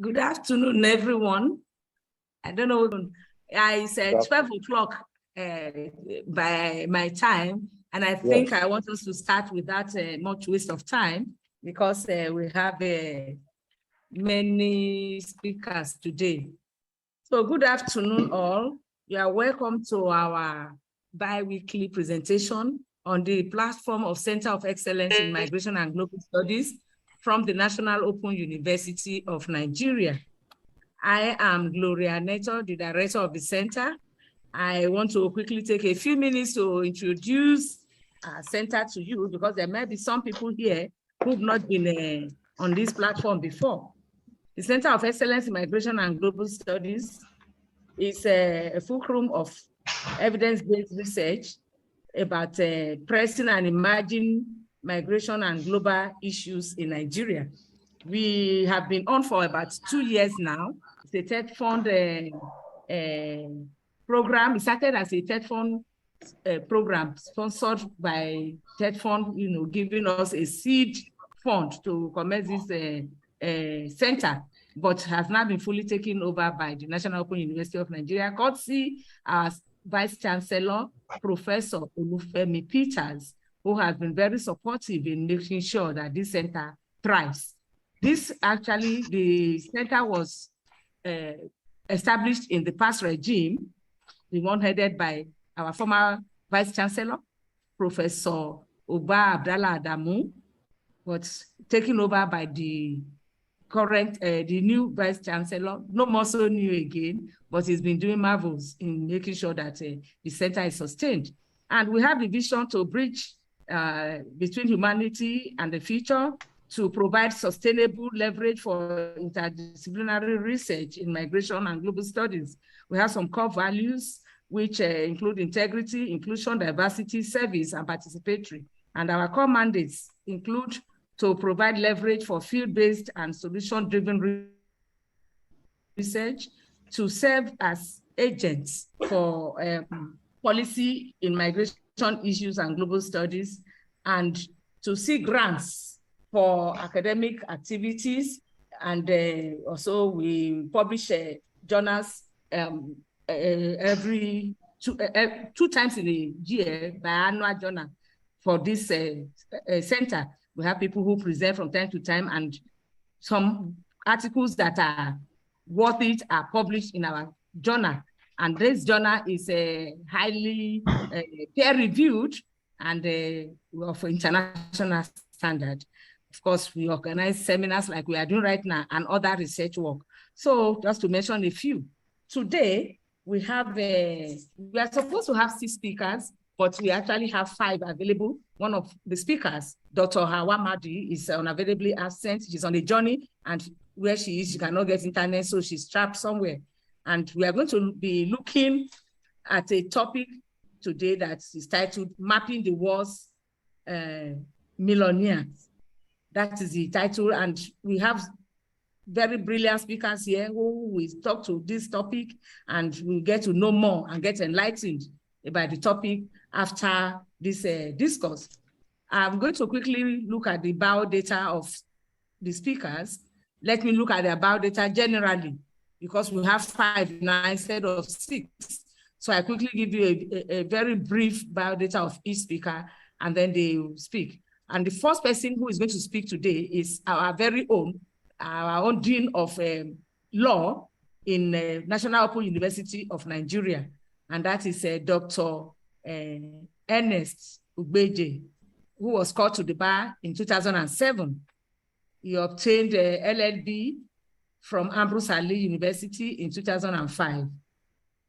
Good afternoon, everyone. I don't know, it's 12 o'clock by my time, and I think I want us to start without much waste of time because we have many speakers today. So good afternoon, all. You are welcome to our bi-weekly presentation on the platform of Center of Excellence in Migration and Global Studies from the National Open University of Nigeria. I am Gloria Neto, the director of the center. I want to quickly take a few minutes to introduce our center to you because there may be some people here who've not been on this platform before. The Center of Excellence in Migration and Global Studies is a fulcrum of evidence-based research about pressing and emerging migration and global issues in Nigeria. We have been on for about 2 years now. It's a TED Fund program. It started as a TED Fund program sponsored by TED Fund, giving us a seed fund to commence this center, but has now been fully taken over by the National Open University of Nigeria, courtesy our Vice Chancellor, Professor Olufemi Peters, who has been very supportive in making sure that this center thrives. This actually, the center was established in the past regime, the one headed by our former Vice Chancellor, Professor Oba Abdallah Adamu, but taken over by the current, the new Vice Chancellor, no more so new again, but he's been doing marvels in making sure that the center is sustained. And we have the vision to bridge between humanity and the future, to provide sustainable leverage for interdisciplinary research in migration and global studies. We have some core values, which include integrity, inclusion, diversity, service, and participatory. And our core mandates include to provide leverage for field-based and solution-driven research, to serve as agents for policy in migration issues and global studies, and to seek grants for academic activities. And also we publish journals every two times in a year, biannual journal for this center. We have people who present from time to time, and some articles that are worth it are published in our journal. And this journal is highly peer-reviewed and of international standard. Of course, we organize seminars like we are doing right now and other research work. So just to mention a few, today we have, we are supposed to have 6 speakers, but we actually have 5 available. One of the speakers, Dr. Hawa Madi, is unavailably absent. She's on a journey, and where she is, she cannot get internet, so she's trapped somewhere. And we are going to be looking at a topic today that is titled Mapping the World's Millionaires. That is the title, and we have very brilliant speakers here who will talk to this topic, and we'll get to know more and get enlightened about the topic after this discourse. I'm going to quickly look at the biodata of the speakers. Let me look at their biodata generally, because we have 5 now instead of 6. So I quickly give you a very brief biodata of each speaker, and then they will speak. And the first person who is going to speak today is our very own, Dean of Law in National Open University of Nigeria. And that is Dr. Ernest Obedy, who was called to the bar in 2007. He obtained a LLB from Ambrose Ali University in 2005,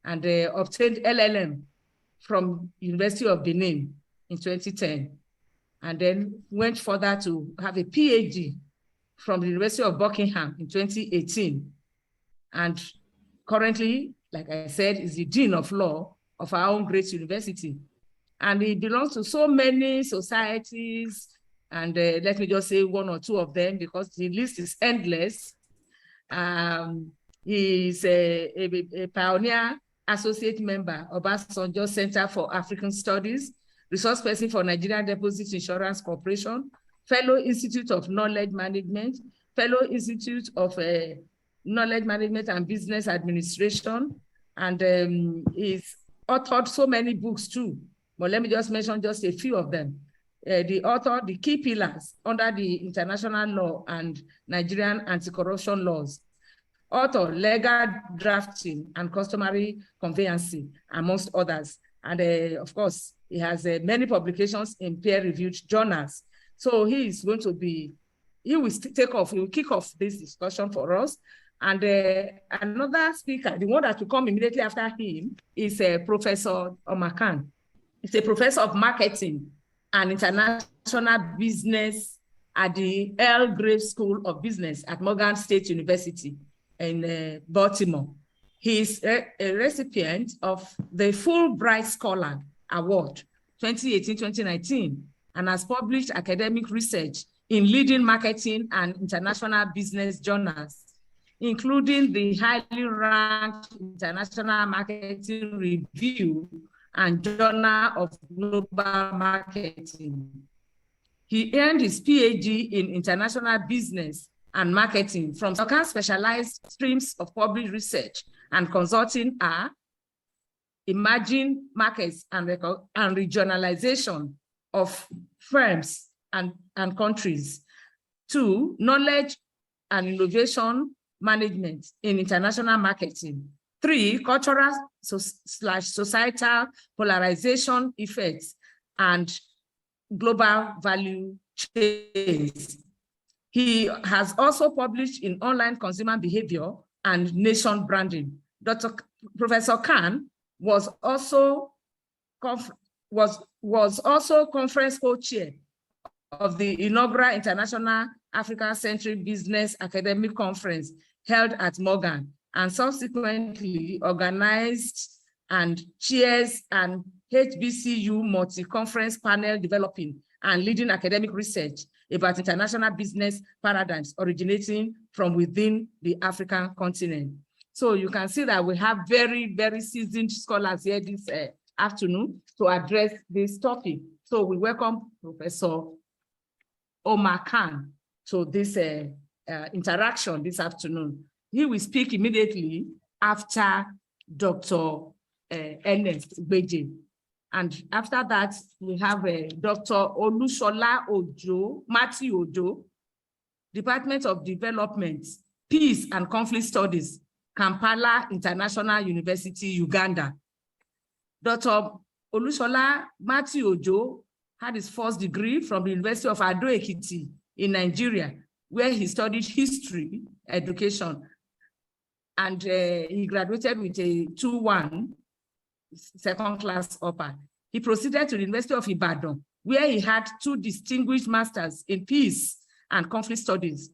and obtained LLM from University of Benin in 2010. And then went further to have a PhD from the University of Buckingham in 2018. And currently, like I said, is the Dean of Law of our own great university. And he belongs to so many societies, and let me just say 1 or 2 of them because the list is endless. He is a pioneer associate member of Obasanjo Center for African Studies, resource person for Nigerian Deposit Insurance Corporation, Fellow Institute of Knowledge Management, Fellow Institute of knowledge management and business administration. And he's authored so many books too. But let me just mention just a few of them. The author, The Key Pillars Under the International Law and Nigerian Anti-Corruption Laws. Author, Legal Drafting and Customary Conveyancing, amongst others. And of course, he has many publications in peer-reviewed journals. So he is going to be, he will kick off this discussion for us. And another speaker, the one that will come immediately after him, is Professor Omar Khan. He's a professor of marketing and international business at the Earl Grey School of Business at Morgan State University in Baltimore. He is a recipient of the Fulbright Scholar Award 2018-2019 and has published academic research in leading marketing and international business journals, including the highly ranked International Marketing Review and Journal of Global Marketing. He earned his PhD in international business and marketing from several specialized streams of published research and consulting are emerging markets and regionalization of firms and countries. 2, knowledge and innovation management in international marketing. 3, cultural / societal polarization effects and global value chains. He has also published in online consumer behavior and nation branding. Professor Khan was also conference co-chair of the inaugural International African-Centric Business Academic Conference held at Morgan, and subsequently organized and chairs an HBCU multi-conference panel developing and leading academic research about international business paradigms originating from within the African continent. So you can see that we have very, very seasoned scholars here this afternoon to address this topic. So we welcome Professor Omar Khan to this interaction this afternoon. He will speak immediately after Dr. Ernest Obedy. And after that, we have Dr. Olushola Ojo, Matthew Ojo, Department of Development, Peace and Conflict Studies, Kampala International University, Uganda. Dr. Olushola Matthew Ojo had his first degree from the University of Ado-Ekiti in Nigeria, where he studied history education. And he graduated with a 2-1 second-class upper. He proceeded to the University of Ibadan, where he had 2 distinguished masters in peace and conflict studies,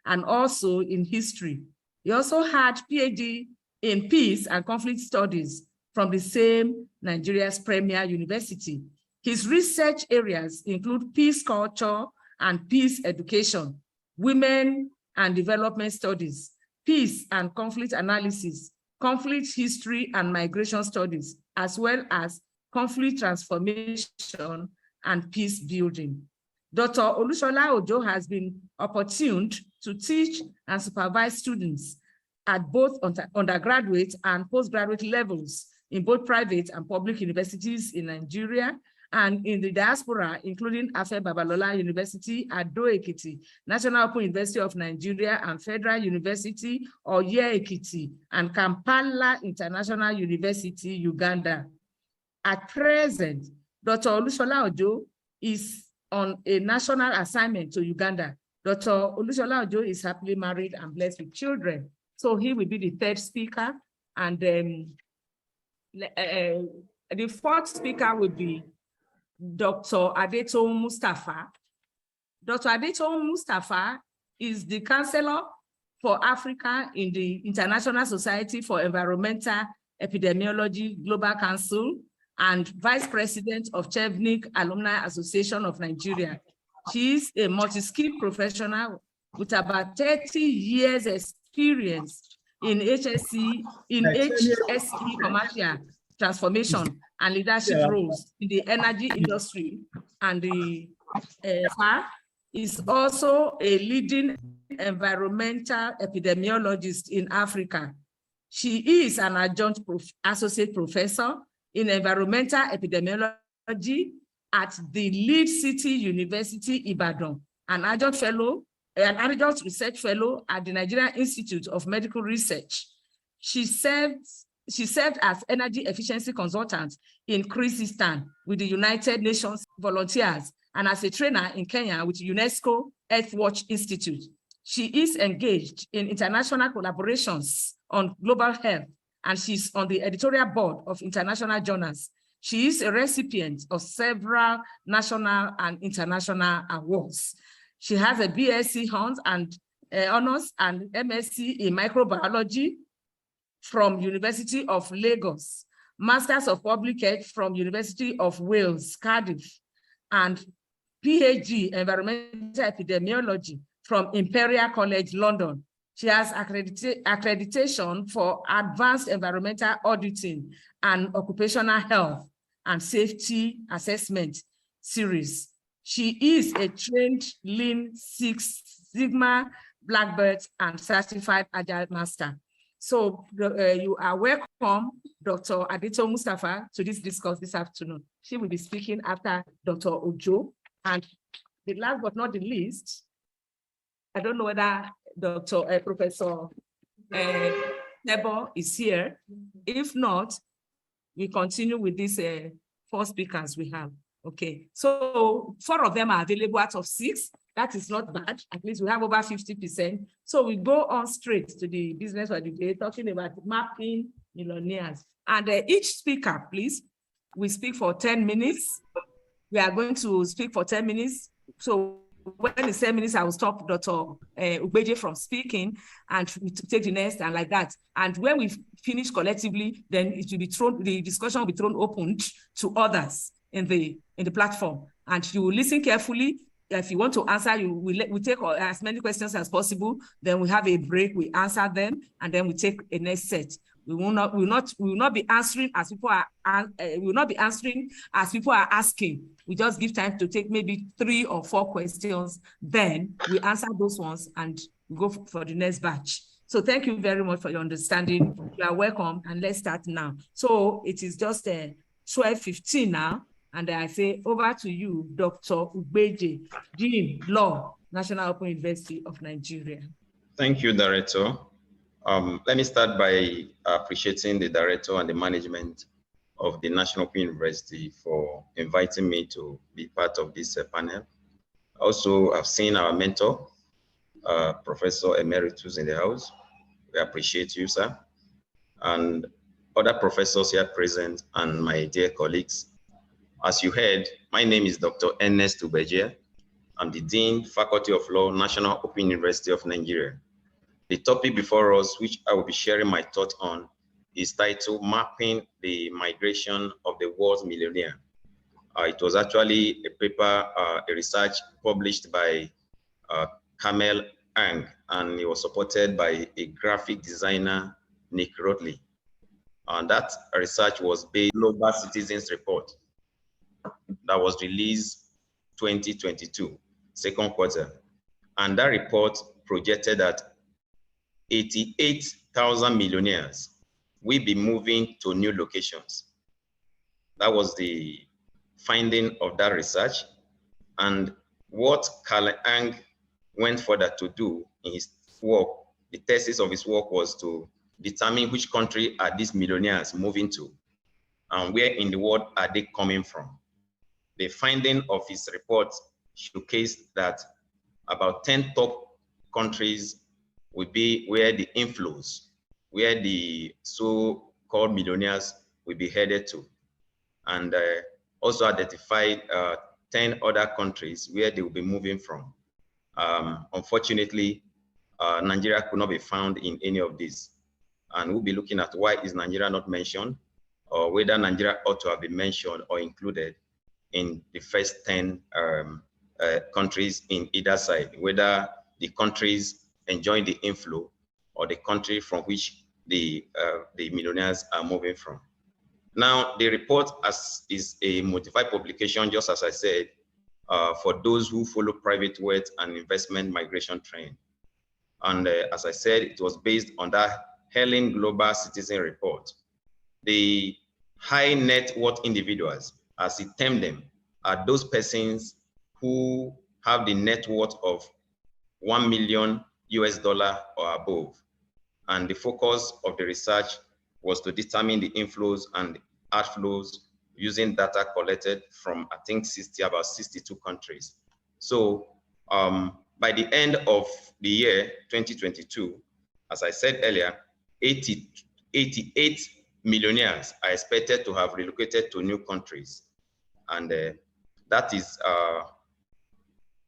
and also in history. He also had PhD in peace and conflict studies from the same Nigeria's premier university. His research areas include peace culture and peace education, women and development studies, peace and conflict analysis, conflict history and migration studies, as well as conflict transformation and peace building. Dr. Olushola Ojo has been opportuned to teach and supervise students at both undergraduate and postgraduate levels in both private and public universities in Nigeria and in the diaspora, including Afe Babalola University, Ado-Ekiti, National Open University of Nigeria, and Federal University, Oye-Ekiti, and Kampala International University, Uganda. At present, Dr. Olushola Ojo is on a national assignment to Uganda. Dr. Olushola Ojo is happily married and blessed with children. So he will be the 3rd speaker. And the 4th speaker will be Dr. Adetoun Mustafa. Dr. Adetoun Mustafa is the Counselor for Africa in the International Society for Environmental Epidemiology Global Council and Vice President of Chevnik Alumni Association of Nigeria. She is a multi-skilled professional with about 30 years experience in HSE commercial transformation and leadership roles in the energy industry, and the is also a leading environmental epidemiologist in Africa. She is an adjunct associate professor in environmental epidemiology at the Lead City University, Ibadan, an adjunct research fellow at the Nigerian Institute of Medical Research. She served as energy efficiency consultant in Kyrgyzstan with the United Nations volunteers and as a trainer in Kenya with UNESCO Earthwatch Institute. She is engaged in international collaborations on global health, and she's on the editorial board of international journals. She is a recipient of several national and international awards. She has a BSc honors and MSc in microbiology from University of Lagos, Masters of Public Health from University of Wales, Cardiff, and PhD Environmental Epidemiology from Imperial College, London. She has accreditation for advanced environmental auditing and occupational health and safety assessment series. She is a trained Lean Six Sigma Black Belt and certified Agile Master. So you are welcome, Dr. Adito Mustafa, to this discourse this afternoon. She will be speaking after Dr. Ojo. And the last but not the least, I don't know whether Professor Tebow is here. If not, we continue with these 4 speakers we have. Okay, so 4 of them are available out of 6. That is not bad. At least we have over 50%. So we go on straight to the business of the day, talking about mapping millionaires. And each speaker, please, we speak for 10 minutes. We are going to speak for 10 minutes. So when it's 10 minutes, I will stop Dr. Obedy from speaking and we take the next and like that. And when we finish collectively, then it will be thrown, the discussion will be thrown open to others in the platform. And you will listen carefully. If you want to answer, we take as many questions as possible. Then we have a break, we answer them, and then we take a next set. We will not be answering as people are. We will not be answering as people are asking. We just give time to take maybe 3 or 4 questions. Then we answer those ones and go for the next batch. So thank you very much for your understanding. You are welcome, and let's start now. So it is just 12:15 now. And I say over to you, Dr. Obedy, Dean, Law, National Open University of Nigeria. Thank you, Director. Let me start by appreciating the Director and the management of the National Open University for inviting me to be part of this panel. Also, I've seen our mentor, Professor Emeritus in the house. We appreciate you, sir. And other professors here present and my dear colleagues. As you heard, my name is Dr. Ernest Obedy. I'm the Dean, Faculty of Law, National Open University of Nigeria. The topic before us, which I will be sharing my thoughts on, is titled Mapping the Migration of the World's Millionaire. It was actually a paper, a research published by Kamel Ang, and it was supported by a graphic designer, Nick Rodley. And that research was based on Global Citizens Report that was released 2022, second quarter. And that report projected that 88,000 millionaires will be moving to new locations. That was the finding of that research. And what Karl Ang went further to do in his work, the thesis of his work was to determine which country are these millionaires moving to and where in the world are they coming from. The finding of his report showcased that about 10 top countries will be where the inflows, where the so-called millionaires will be headed to. And also identified 10 other countries where they will be moving from. Unfortunately, Nigeria could not be found in any of these. And we'll be looking at why is Nigeria not mentioned, or whether Nigeria ought to have been mentioned or included in the first 10 countries in either side, whether the countries enjoying the inflow or the country from which the millionaires are moving from. Now, the report is a modified publication, just as I said, for those who follow private wealth and investment migration trend. And as I said, it was based on that Helen Global Citizen Report. The high net worth individuals, as he termed them, are those persons who have the net worth of $1 million or above. And the focus of the research was to determine the inflows and outflows using data collected from, I think, about 62 countries. So by the end of the year 2022, as I said earlier, 88 millionaires are expected to have relocated to new countries. And that is,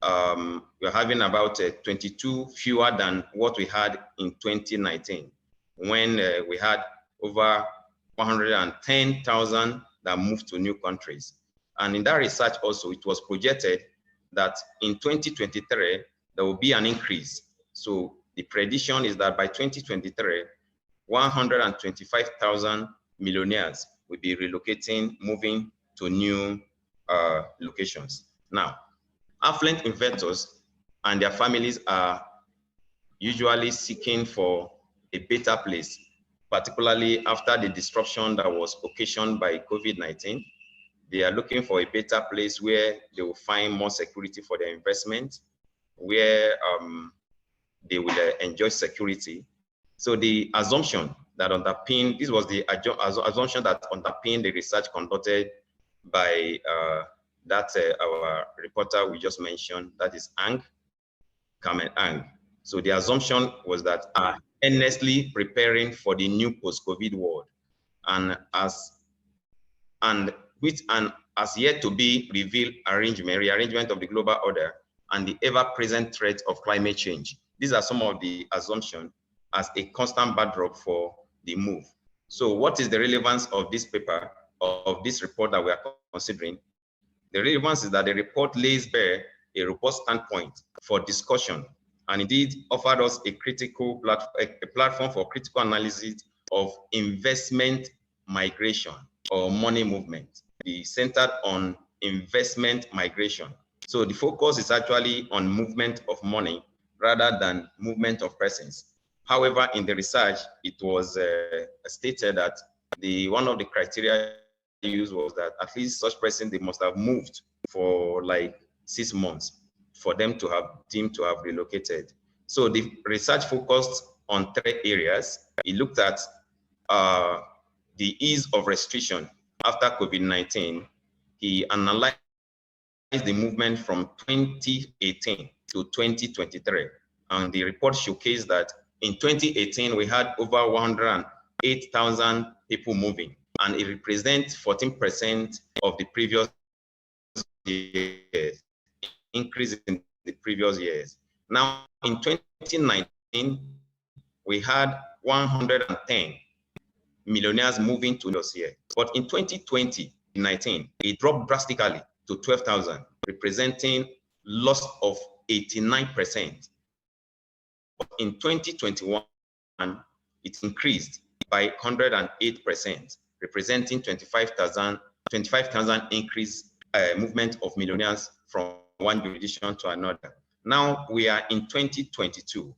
we're having about 22 fewer than what we had in 2019, when we had over 110,000 that moved to new countries. And in that research also, it was projected that in 2023, there will be an increase. So the prediction is that by 2023, 125,000 millionaires will be relocating, moving to new locations. Now, affluent investors and their families are usually seeking for a better place, particularly after the disruption that was occasioned by COVID-19. They are looking for a better place where they will find more security for their investment, where they will enjoy security. So the assumption that underpinned, this was the assumption that underpinned the research conducted by our reporter we just mentioned, that is Carmen Ang. So the assumption was that earnestly preparing for the new post-COVID world, and as yet to be revealed rearrangement of the global order and the ever-present threat of climate change. These are some of the assumptions as a constant backdrop for the move. So what is the relevance of this paper, of this report that we are considering? The relevance is that the report lays bare a robust standpoint for discussion, and indeed offered us a platform for critical analysis of investment migration or money movement. Be centered on investment migration. So the focus is actually on movement of money rather than movement of persons. However, in the research, it was stated that one of the criteria used was that at least such person, they must have moved for like 6 months for them to have deemed to have relocated. So the research focused on 3 areas. It looked at the ease of restriction after COVID-19. He analyzed the movement from 2018 to 2023. And the report showcased that in 2018, we had over 108,000 people moving, and it represents 14% of the previous years, increase in the previous years. Now, in 2019, we had 110 millionaires moving to us here. But in 2019, it dropped drastically to 12,000, representing loss of 89%. In 2021, it increased by 108%, representing 25,000 increase movement of millionaires from one jurisdiction to another. Now we are in 2022.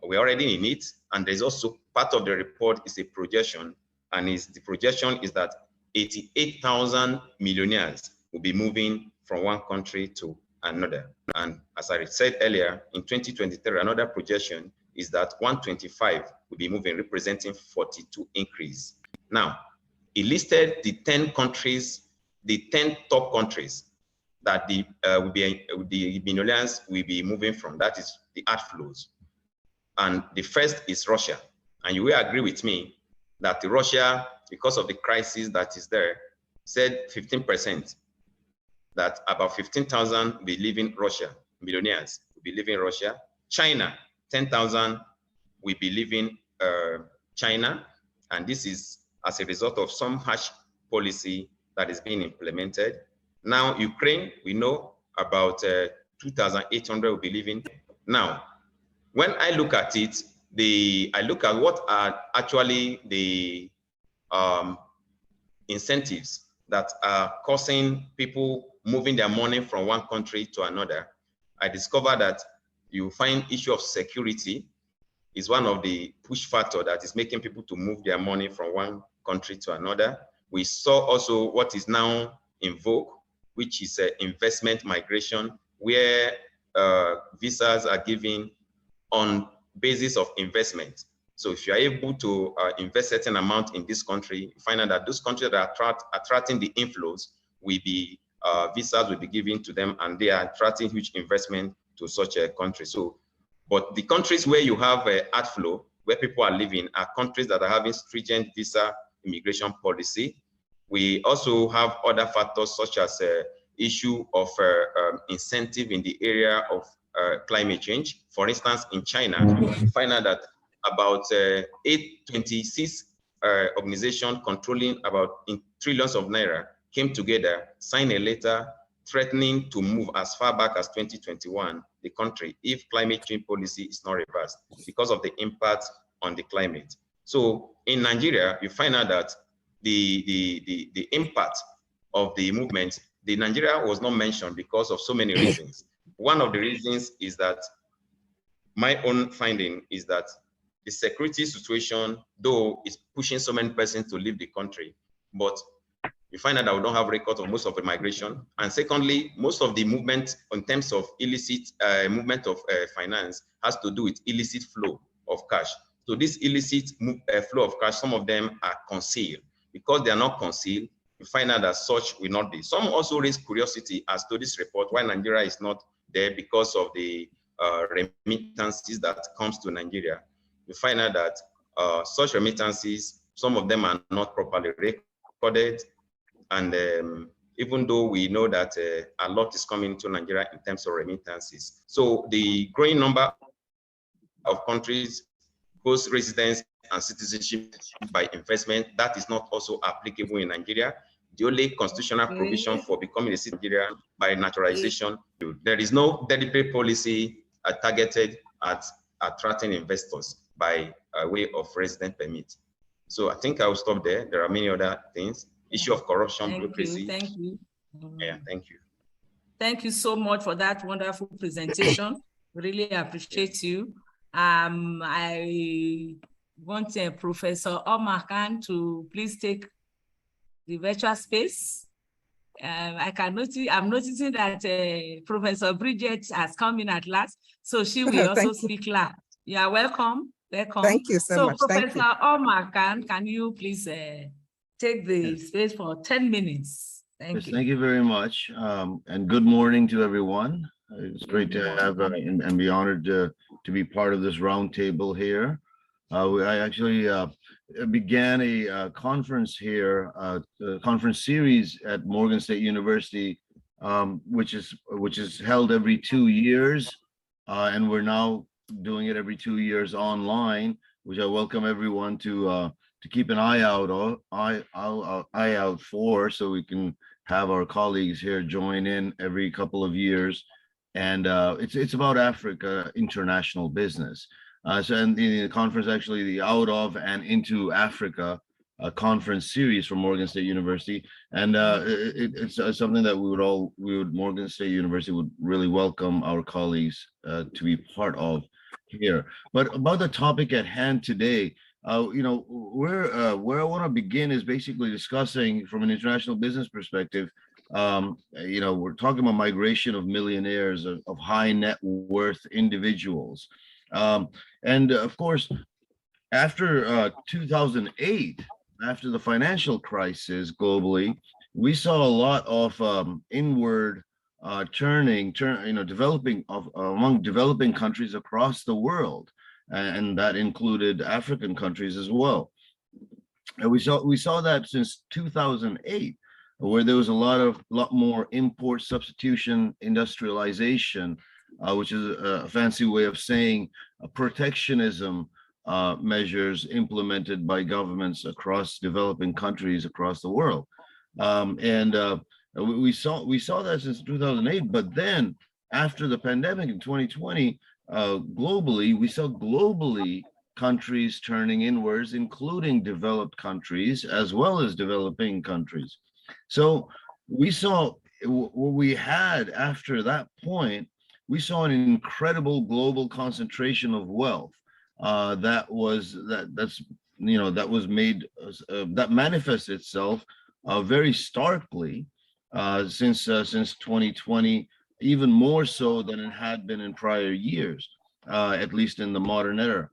We're already in it, and there's also part of the report is a projection, and the projection is that 88,000 millionaires will be moving from one country to another. And as I said earlier, in 2023, another projection is that 125 will be moving, representing 42 increase. Now, it listed the 10 countries, the 10 top countries that the millionaires will be moving from. That is the outflows. And the first is Russia. And you will agree with me that Russia, because of the crisis that is there, said 15%, that about 15,000 will be leaving Russia, millionaires will be leaving Russia. China, 10,000 will be leaving China. And this is as a result of some harsh policy that is being implemented. Now, Ukraine, we know about 2,800 will be leaving. Now, when I look at it, I look at what are actually the incentives that are causing people moving their money from one country to another. I discovered that you find issue of security, is one of the push factor that is making people to move their money from one country to another. We saw also what is now in vogue, which is investment migration, where visas are given on basis of investment. So if you are able to invest a certain amount in this country, you find out that those countries that are attracting the inflows will be, visas will be given to them, and they are attracting huge investment to such a country. So, but the countries where you have outflow, where people are living, are countries that are having stringent visa immigration policy. We also have other factors such as issue of incentive in the area of climate change. For instance, in China, you find out that about 826 organizations controlling about trillions of naira came together, signed a letter threatening to move as far back as 2021 the country if climate change policy is not reversed because of the impact on the climate. So in Nigeria, you find out that the impact of the movement, the Nigeria was not mentioned because of so many reasons. One of the reasons is that my own finding is that the security situation, though, is pushing so many persons to leave the country, but you find out that we don't have record of most of the migration. And secondly, most of the movement in terms of illicit movement of finance has to do with illicit flow of cash. So this illicit flow of cash, some of them are concealed. Because they are not concealed, you find out that such will not be. Some also raise curiosity as to this report, why Nigeria is not there because of the remittances that comes to Nigeria. You find out that such remittances, some of them are not properly recorded. And even though we know that a lot is coming to Nigeria in terms of remittances. So the growing number of countries, both residents and citizenship by investment, that is not also applicable in Nigeria. The only constitutional provision for becoming a citizen of Nigeria by naturalization, there is no deliberate policy targeted at attracting investors by way of resident permit. So I think I will stop there. There are many other things. Issue of corruption, bureaucracy. Thank you. Yeah, thank you. Thank you so much for that wonderful presentation. Really appreciate you. I want Professor Omar Khan to please take the virtual space. I'm noticing that Professor Bridget has come in at last, so she will also speak loud. Yeah, welcome. Thank you so much. Professor Omar Khan, can you please take the space for 10 minutes? Thank you. Thank you very much. And good morning to everyone. It's great to have and be honored to be part of this roundtable here. I actually began a conference here, a conference series at Morgan State University, which is held every 2 years, and we're now doing it every 2 years online, which I welcome everyone to keep an eye out for, so we can have our colleagues here join in every couple of years. And it's about Africa international business. So in the conference, actually the Out of and Into Africa conference series from Morgan State University, and it's something that Morgan State University would really welcome our colleagues to be part of here. But about the topic at hand today, where I want to begin is basically discussing from an international business perspective. We're talking about migration of millionaires, of high net worth individuals. And of course, after 2008, after the financial crisis globally, we saw a lot of inward developing among developing countries across the world, and that included African countries as well. And we saw that since 2008, where there was a lot more import substitution, industrialization, which is a fancy way of saying protectionism measures implemented by governments across developing countries across the world. We saw that since 2008, but then after the pandemic in 2020, globally, we saw countries turning inwards, including developed countries as well as developing countries. So we saw what we had after that point. We saw an incredible global concentration of wealth, that manifests itself very starkly since 2020, even more so than it had been in prior years, at least in the modern era.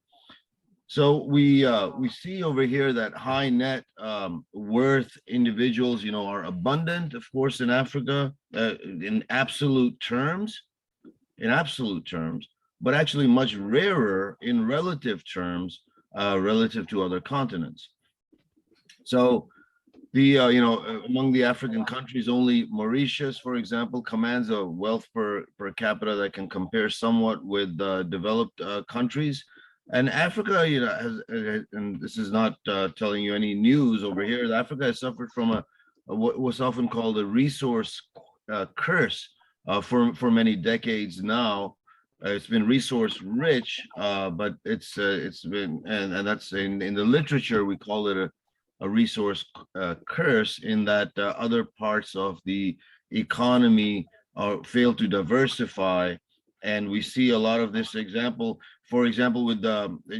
So we see over here that high net worth individuals, are abundant, of course, in Africa in absolute terms, but actually much rarer in relative terms, relative to other continents. So among the African countries, only Mauritius, for example, commands a wealth per capita that can compare somewhat with developed countries. And Africa, and this is not telling you any news over here, Africa has suffered from what's often called a resource curse for many decades now. It's been resource rich, but it's been, and that's in the literature, we call it a resource curse, in that other parts of the economy fail to diversify. And we see a lot of this example, for example, with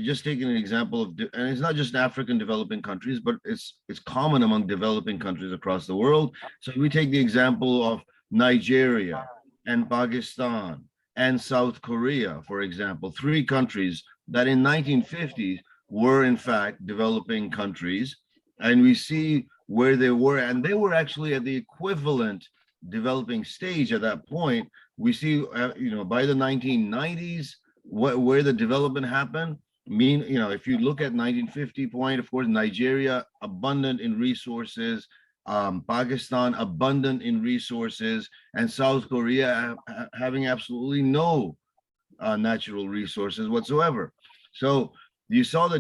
just taking an example of, and it's not just African developing countries, but it's common among developing countries across the world. So we take the example of Nigeria and Pakistan and South Korea, for example, three countries that in 1950s were in fact developing countries. And we see where they were, and they were actually at the equivalent developing stage at that point. We see, by the 1990s, where the development happened. If you look at 1950 point, of course, Nigeria, abundant in resources, Pakistan, abundant in resources, and South Korea having absolutely no natural resources whatsoever. So you saw the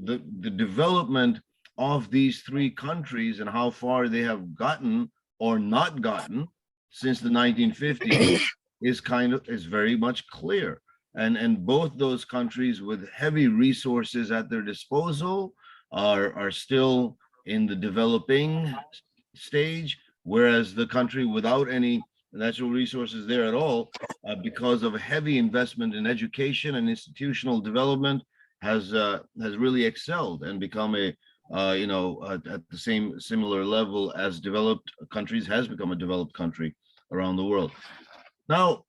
the development of these three countries and how far they have gotten or not gotten since the 1950s is very much clear. And both those countries with heavy resources at their disposal are still in the developing stage, whereas the country without any natural resources there at all, because of a heavy investment in education and institutional development, has really excelled and become at the similar level as developed countries, has become a developed country around the world. Now,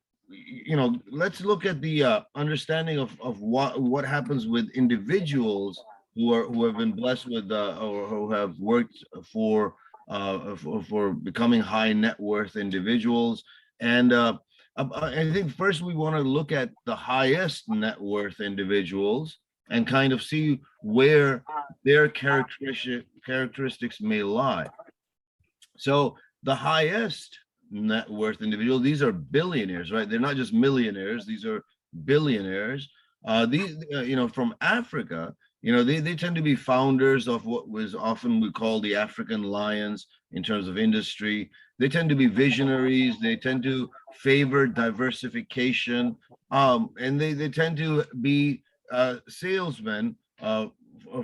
let's look at the understanding of what happens with individuals who have been blessed with or who have worked for becoming high net worth individuals. And I think first we want to look at the highest net worth individuals and kind of see where their characteristics may lie. So the highest net worth individual, these are billionaires, right? They're not just millionaires, these are billionaires. These, from Africa, they tend to be founders of what was often we call the African lions in terms of industry. They tend to be visionaries. They tend to favor diversification, and they tend to be salesmen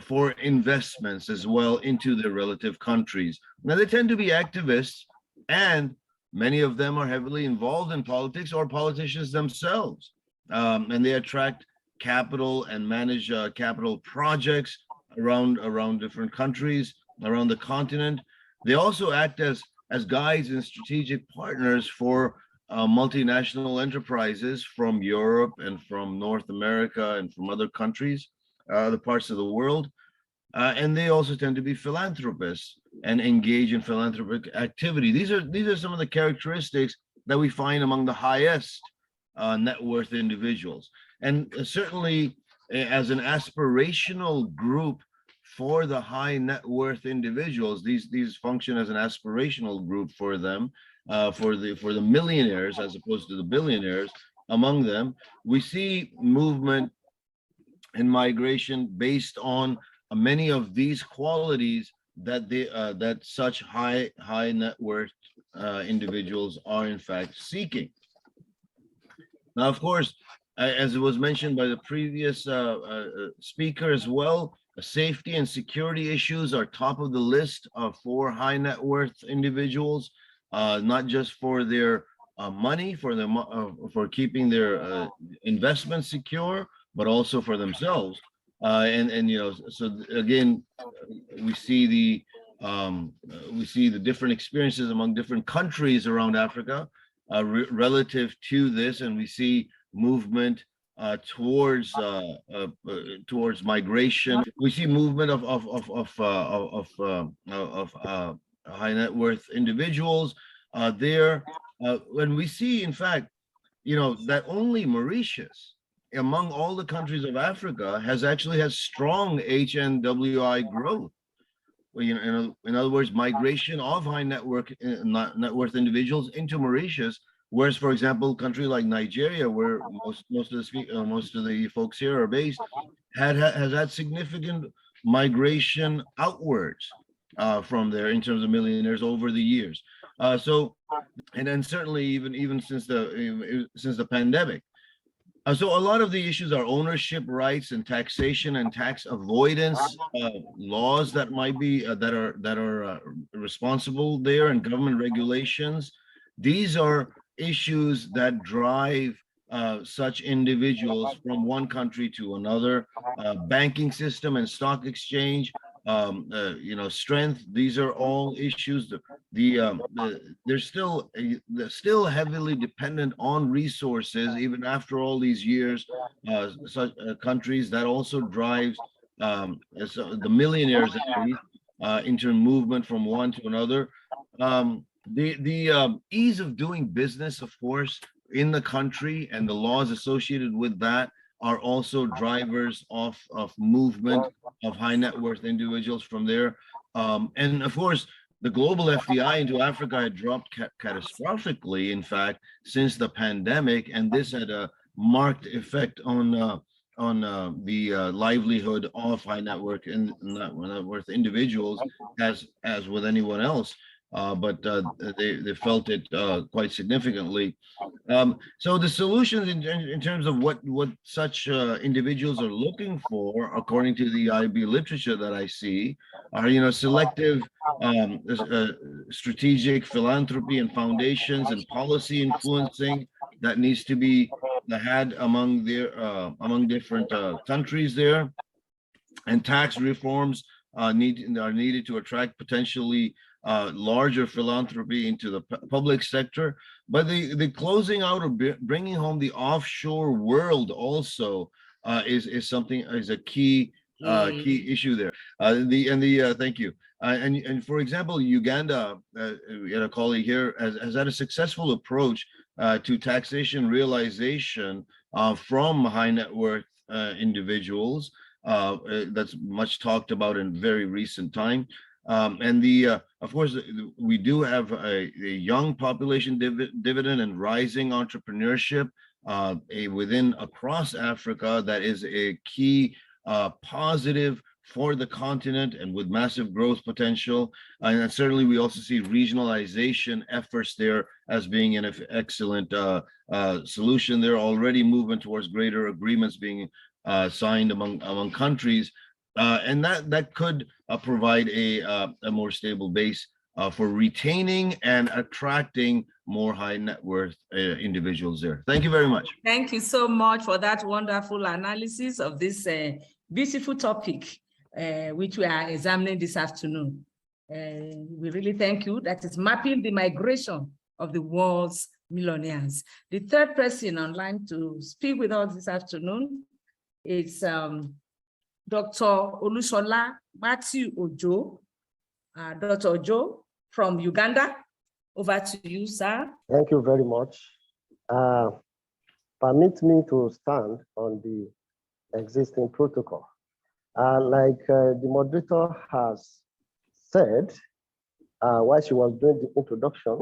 for investments as well into their relative countries. Now, they tend to be activists, and many of them are heavily involved in politics or politicians themselves, and they attract capital and manage capital projects around different countries, around the continent. They also act as guides and strategic partners for multinational enterprises from Europe and from North America and from other countries, other parts of the world. And they also tend to be philanthropists and engage in philanthropic activity. These are some of the characteristics that we find among the highest net worth individuals. And certainly as an aspirational group for the high net worth individuals, these function as an aspirational group for them, for the millionaires as opposed to the billionaires. Among them, we see movement and migration based on many of these qualities that such high net worth individuals are in fact seeking. Now, of course, as it was mentioned by the previous speaker as well, safety and security issues are top of the list for high net worth individuals, not just for their money, for keeping their investments secure, but also for themselves. And you know, so again, we see the different experiences among different countries around Africa relative to this, and we see movement towards migration. We see movement of high net worth individuals there. When we see, in fact, you know, that only Mauritius, among all the countries of Africa, has strong HNWI growth. Well, you know, in other words, migration of high net worth individuals into Mauritius. Whereas, for example, a country like Nigeria, where most of the folks here are based, has had significant migration outwards from there in terms of millionaires over the years. And then certainly even since the pandemic. So a lot of the issues are ownership rights and taxation and tax avoidance laws that might be that are responsible there, and government regulations. These are issues that drive such individuals from one country to another. Banking system and stock exchange, you know, strength. These are all issues. They're still heavily dependent on resources even after all these years. Such countries that also drives the millionaires into movement from one to another. The ease of doing business, of course, in the country and the laws associated with that are also drivers of movement of high net worth individuals from there. And of course, the global FDI into Africa had dropped catastrophically, in fact, since the pandemic, and this had a marked effect on the livelihood of high net worth individuals, as with anyone else. But they felt it quite significantly. So the solutions in terms of what such individuals are looking for, according to the IB literature that I see, are, you know, selective strategic philanthropy and foundations and policy influencing that needs to be had among different countries there, and tax reforms are needed to attract potentially larger philanthropy into the public sector. But the closing out of bringing home the offshore world also is a key issue there. Thank you. And for example, Uganda, we had a colleague here, has had a successful approach to taxation realization from high net worth individuals. That's much talked about in very recent time. And of course, we do have a young population dividend and rising entrepreneurship across Africa that is a key positive for the continent and with massive growth potential. And certainly we also see regionalization efforts there as being an excellent solution. There are already movement towards greater agreements being signed among countries. And that could provide a more stable base for retaining and attracting more high net worth individuals there. Thank you very much. Thank you so much for that wonderful analysis of this beautiful topic, which we are examining this afternoon. We really thank you. That is mapping the migration of the world's millionaires. The third person online to speak with us this afternoon is Dr. Olusola Matthew Ojo. Dr. Ojo from Uganda. Over to you, sir. Thank you very much. Permit me to stand on the existing protocol. Like the moderator has said, while she was doing the introduction,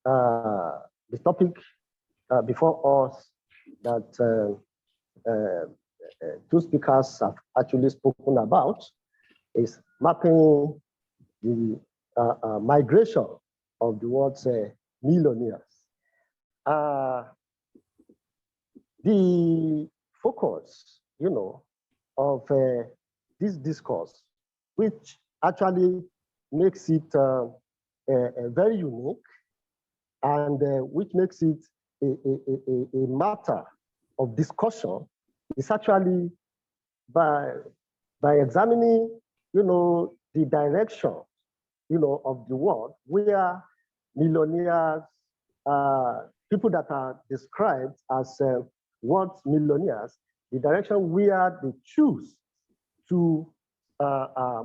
the topic before us that two speakers have actually spoken about is mapping the migration of the world's millionaires. The focus, you know, of this discourse, which actually makes it very unique and which makes it a matter of discussion is actually by examining, the direction, of the world where millionaires, people that are described as what millionaires, the direction where they choose to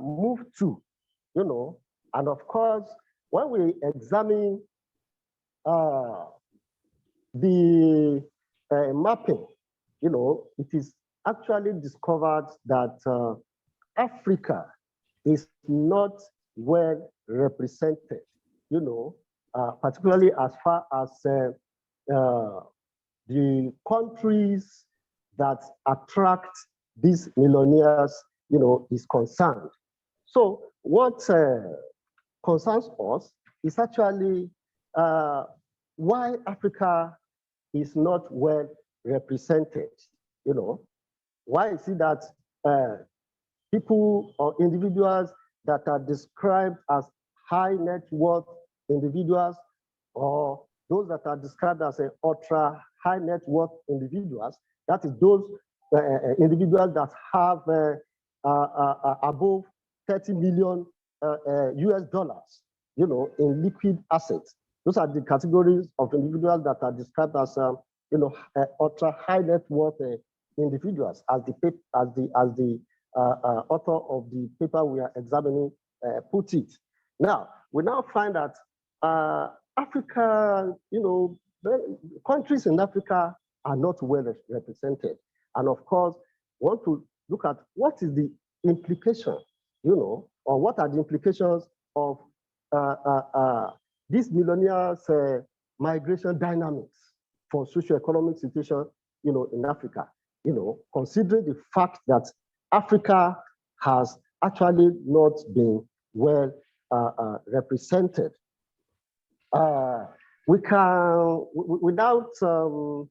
move to, and of course, when we examine the mapping, it is actually discovered that Africa is not well represented, particularly as far as the countries that attract these millionaires, is concerned. So what concerns us is actually why Africa is not well represented. Why is it that people or individuals that are described as high net worth individuals, or those that are described as ultra high net worth individuals, that is those individuals that have above 30 million US dollars, in liquid assets. Those are the categories of individuals that are described as, ultra high net worth individuals, as the author of the paper we are examining put it. Now, we now find that Africa, countries in Africa are not well represented. And of course, we want to look at what is the implication, or what are the implications of these millionaires' migration dynamics for socioeconomic situation, in Africa, considering the fact that Africa has actually not been well represented. We can, without talk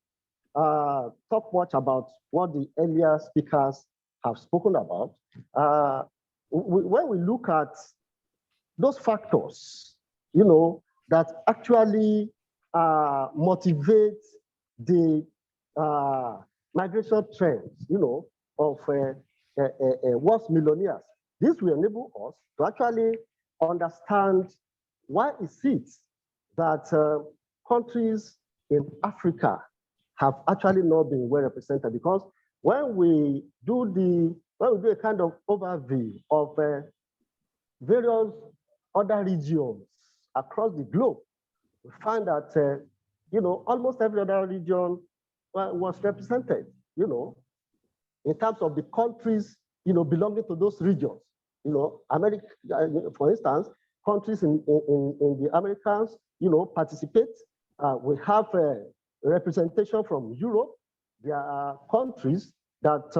much about what the earlier speakers have spoken about, when we look at those factors, that actually motivate the migration trends, of world's millionaires. This will enable us to actually understand why is it that countries in Africa have actually not been well represented. Because when we do a kind of overview of various other regions across the globe, we find that almost every other region was represented, in terms of the countries, belonging to those regions. America, for instance, countries in the Americas, participate. We have a representation from Europe. There are countries that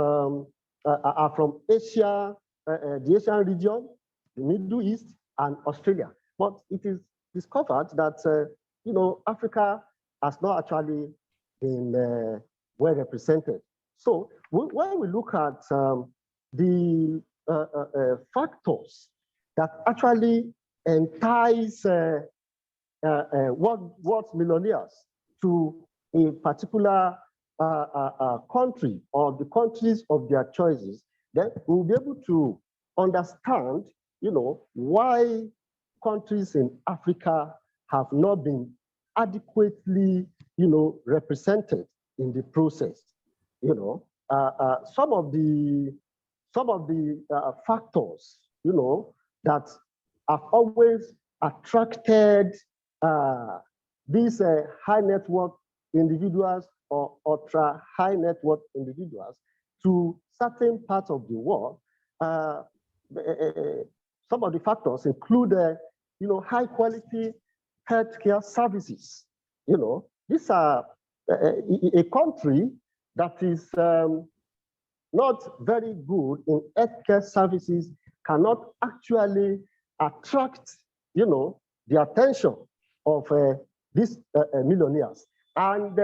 are from Asia, the Asian region, the Middle East, and Australia. But it is discovered that Africa has not actually been well represented. So when we look at the factors that actually entice world's millionaires to a particular country or the countries of their choices, then we'll be able to understand, why countries in Africa have not been adequately, represented in the process. Some of the factors, that have always attracted these high net worth individuals or ultra high net worth individuals to certain parts of the world. Some of the factors include, high quality healthcare services. These are a country that is not very good in healthcare services cannot actually attract, the attention of these millionaires. And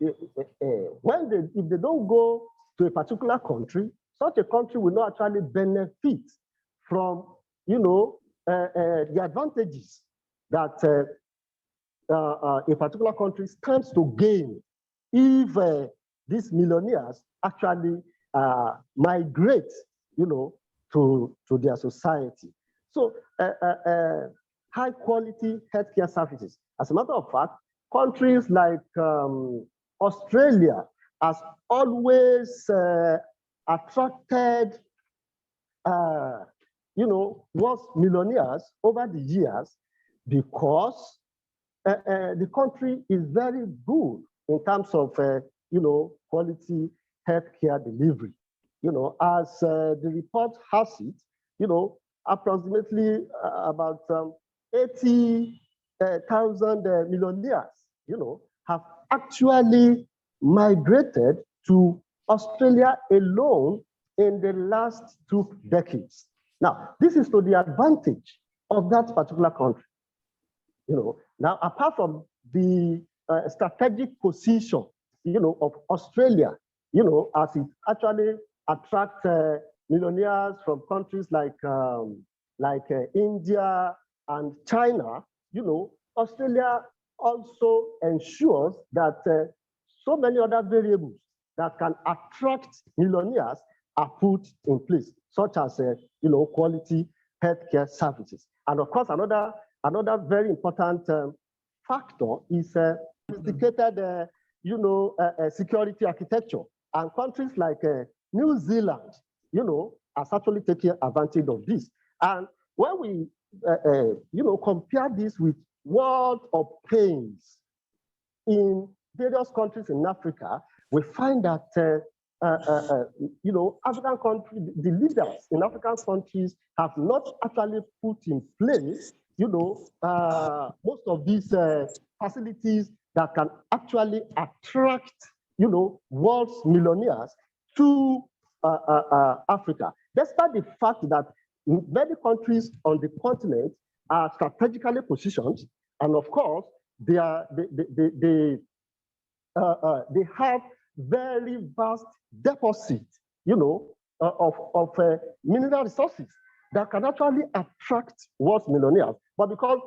if they don't go to a particular country, such a country will not actually benefit from, the advantages that a particular country stands to gain if these millionaires actually migrate, to their society. So high quality healthcare services. As a matter of fact, countries like Australia has always attracted, was millionaires over the years because the country is very good in terms of, quality healthcare delivery. As the report has it, approximately about 80,000 millionaires, have actually migrated to Australia alone in the last 2 decades. Now, this is to the advantage of that particular country. Now, apart from the strategic position, of Australia, as it actually attracts millionaires from countries like India and China, Australia also ensures that so many other variables that can attract millionaires are put in place, such as quality healthcare services. And of course, another very important factor is sophisticated, security architecture. And countries like New Zealand, are actually taking advantage of this. And when we, compare this with world of pains in various countries in Africa, we find that, African countries, the leaders in African countries have not actually put in place, most of these facilities that can actually attract, world's millionaires to Africa. Despite the fact that many countries on the continent are strategically positioned, and of course, they have very vast deposits, of mineral resources that can actually attract world's millionaires. But because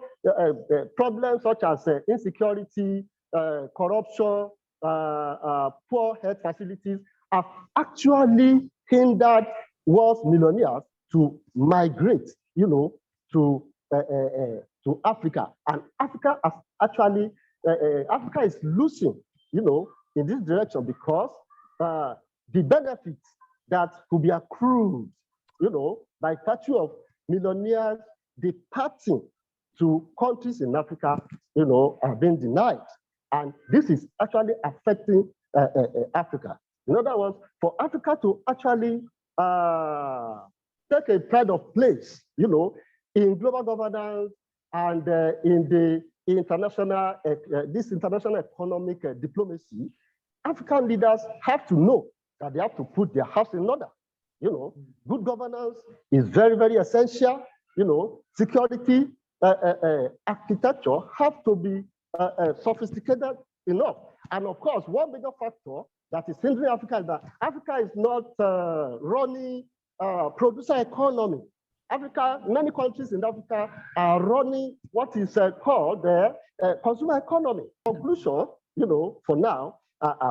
problems such as insecurity, corruption, poor health facilities have actually hindered world's millionaires to migrate, to Africa. And Africa has actually, Africa is losing, in this direction because the benefits that could be accrued, by virtue of millionaires departing to countries in Africa, are being denied. And this is actually affecting Africa. In other words, for Africa to actually take a pride of place, in global governance and in the international, this international economic diplomacy, African leaders have to know that they have to put their house in order. Good governance is very, very essential. Security architecture have to be sophisticated enough. And of course, one major factor that is hindering Africa is that Africa is not running producer economy. Many countries in Africa are running what is called the consumer economy. Conclusion, for now,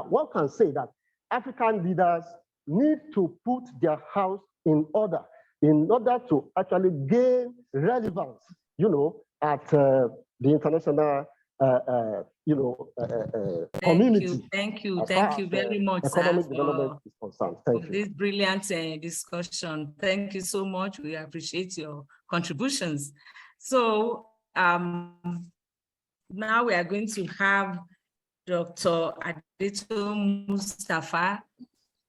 one can say that African leaders need to put their house in order to actually gain relevance, at the international, community. Thank you very much, economic sir, development is concerned. Thank you. this brilliant discussion. Thank you so much. We appreciate your contributions. So now we are going to have Dr. Adeto Mustafa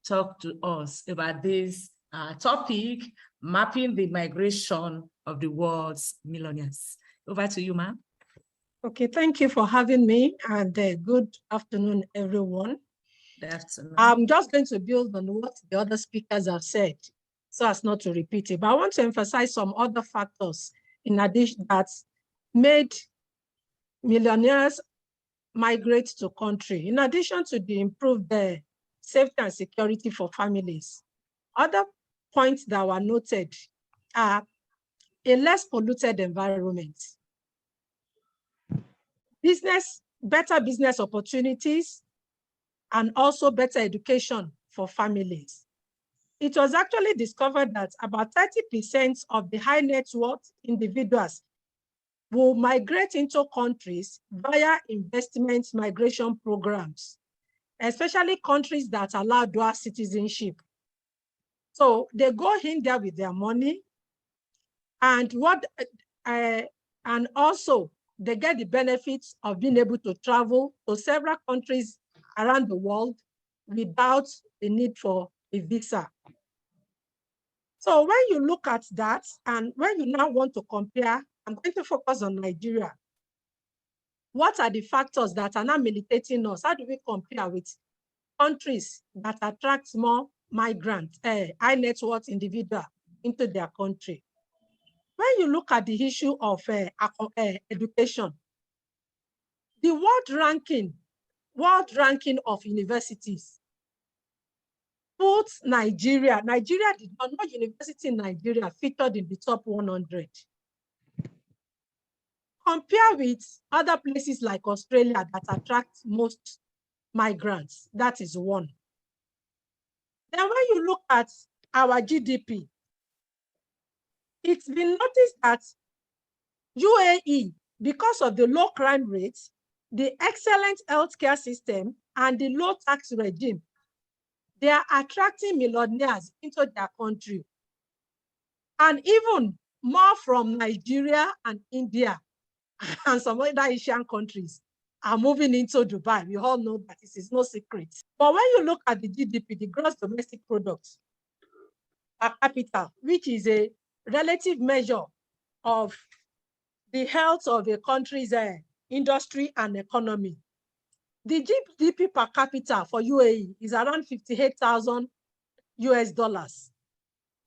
talk to us about this topic, mapping the migration of the world's millionaires. Over to you, ma'am. Okay, thank you for having me, and good afternoon, everyone. Good afternoon. I'm just going to build on what the other speakers have said, so as not to repeat it. But I want to emphasize some other factors in addition that made millionaires migrate to country, in addition to the improved safety and security for families. Other points that were noted are a less polluted environment, better business opportunities, and also better education for families. It was actually discovered that about 30% of the high net worth individuals will migrate into countries via investment migration programs, especially countries that allow dual citizenship. So they go in there with their money, and also they get the benefits of being able to travel to several countries around the world without the need for a visa. So when you look at that, and when you now want to compare, I'm going to focus on Nigeria. What are the factors that are now militating us? How do we compare with countries that attract more migrants, high net worth individuals into their country? When you look at the issue of education, the world ranking of universities puts Nigeria did not know university in Nigeria featured in the top 100. Compare with other places like Australia that attract most migrants. That is one. Then when you look at our GDP, it's been noticed that UAE, because of the low crime rates, the excellent healthcare system, and the low tax regime, they are attracting millionaires into their country. And even more from Nigeria and India and some other Asian countries are moving into Dubai. We all know that this is no secret. But when you look at the GDP, the gross domestic product per capita, which is a relative measure of the health of a country's industry and economy, the GDP per capita for UAE is around $58,000 US,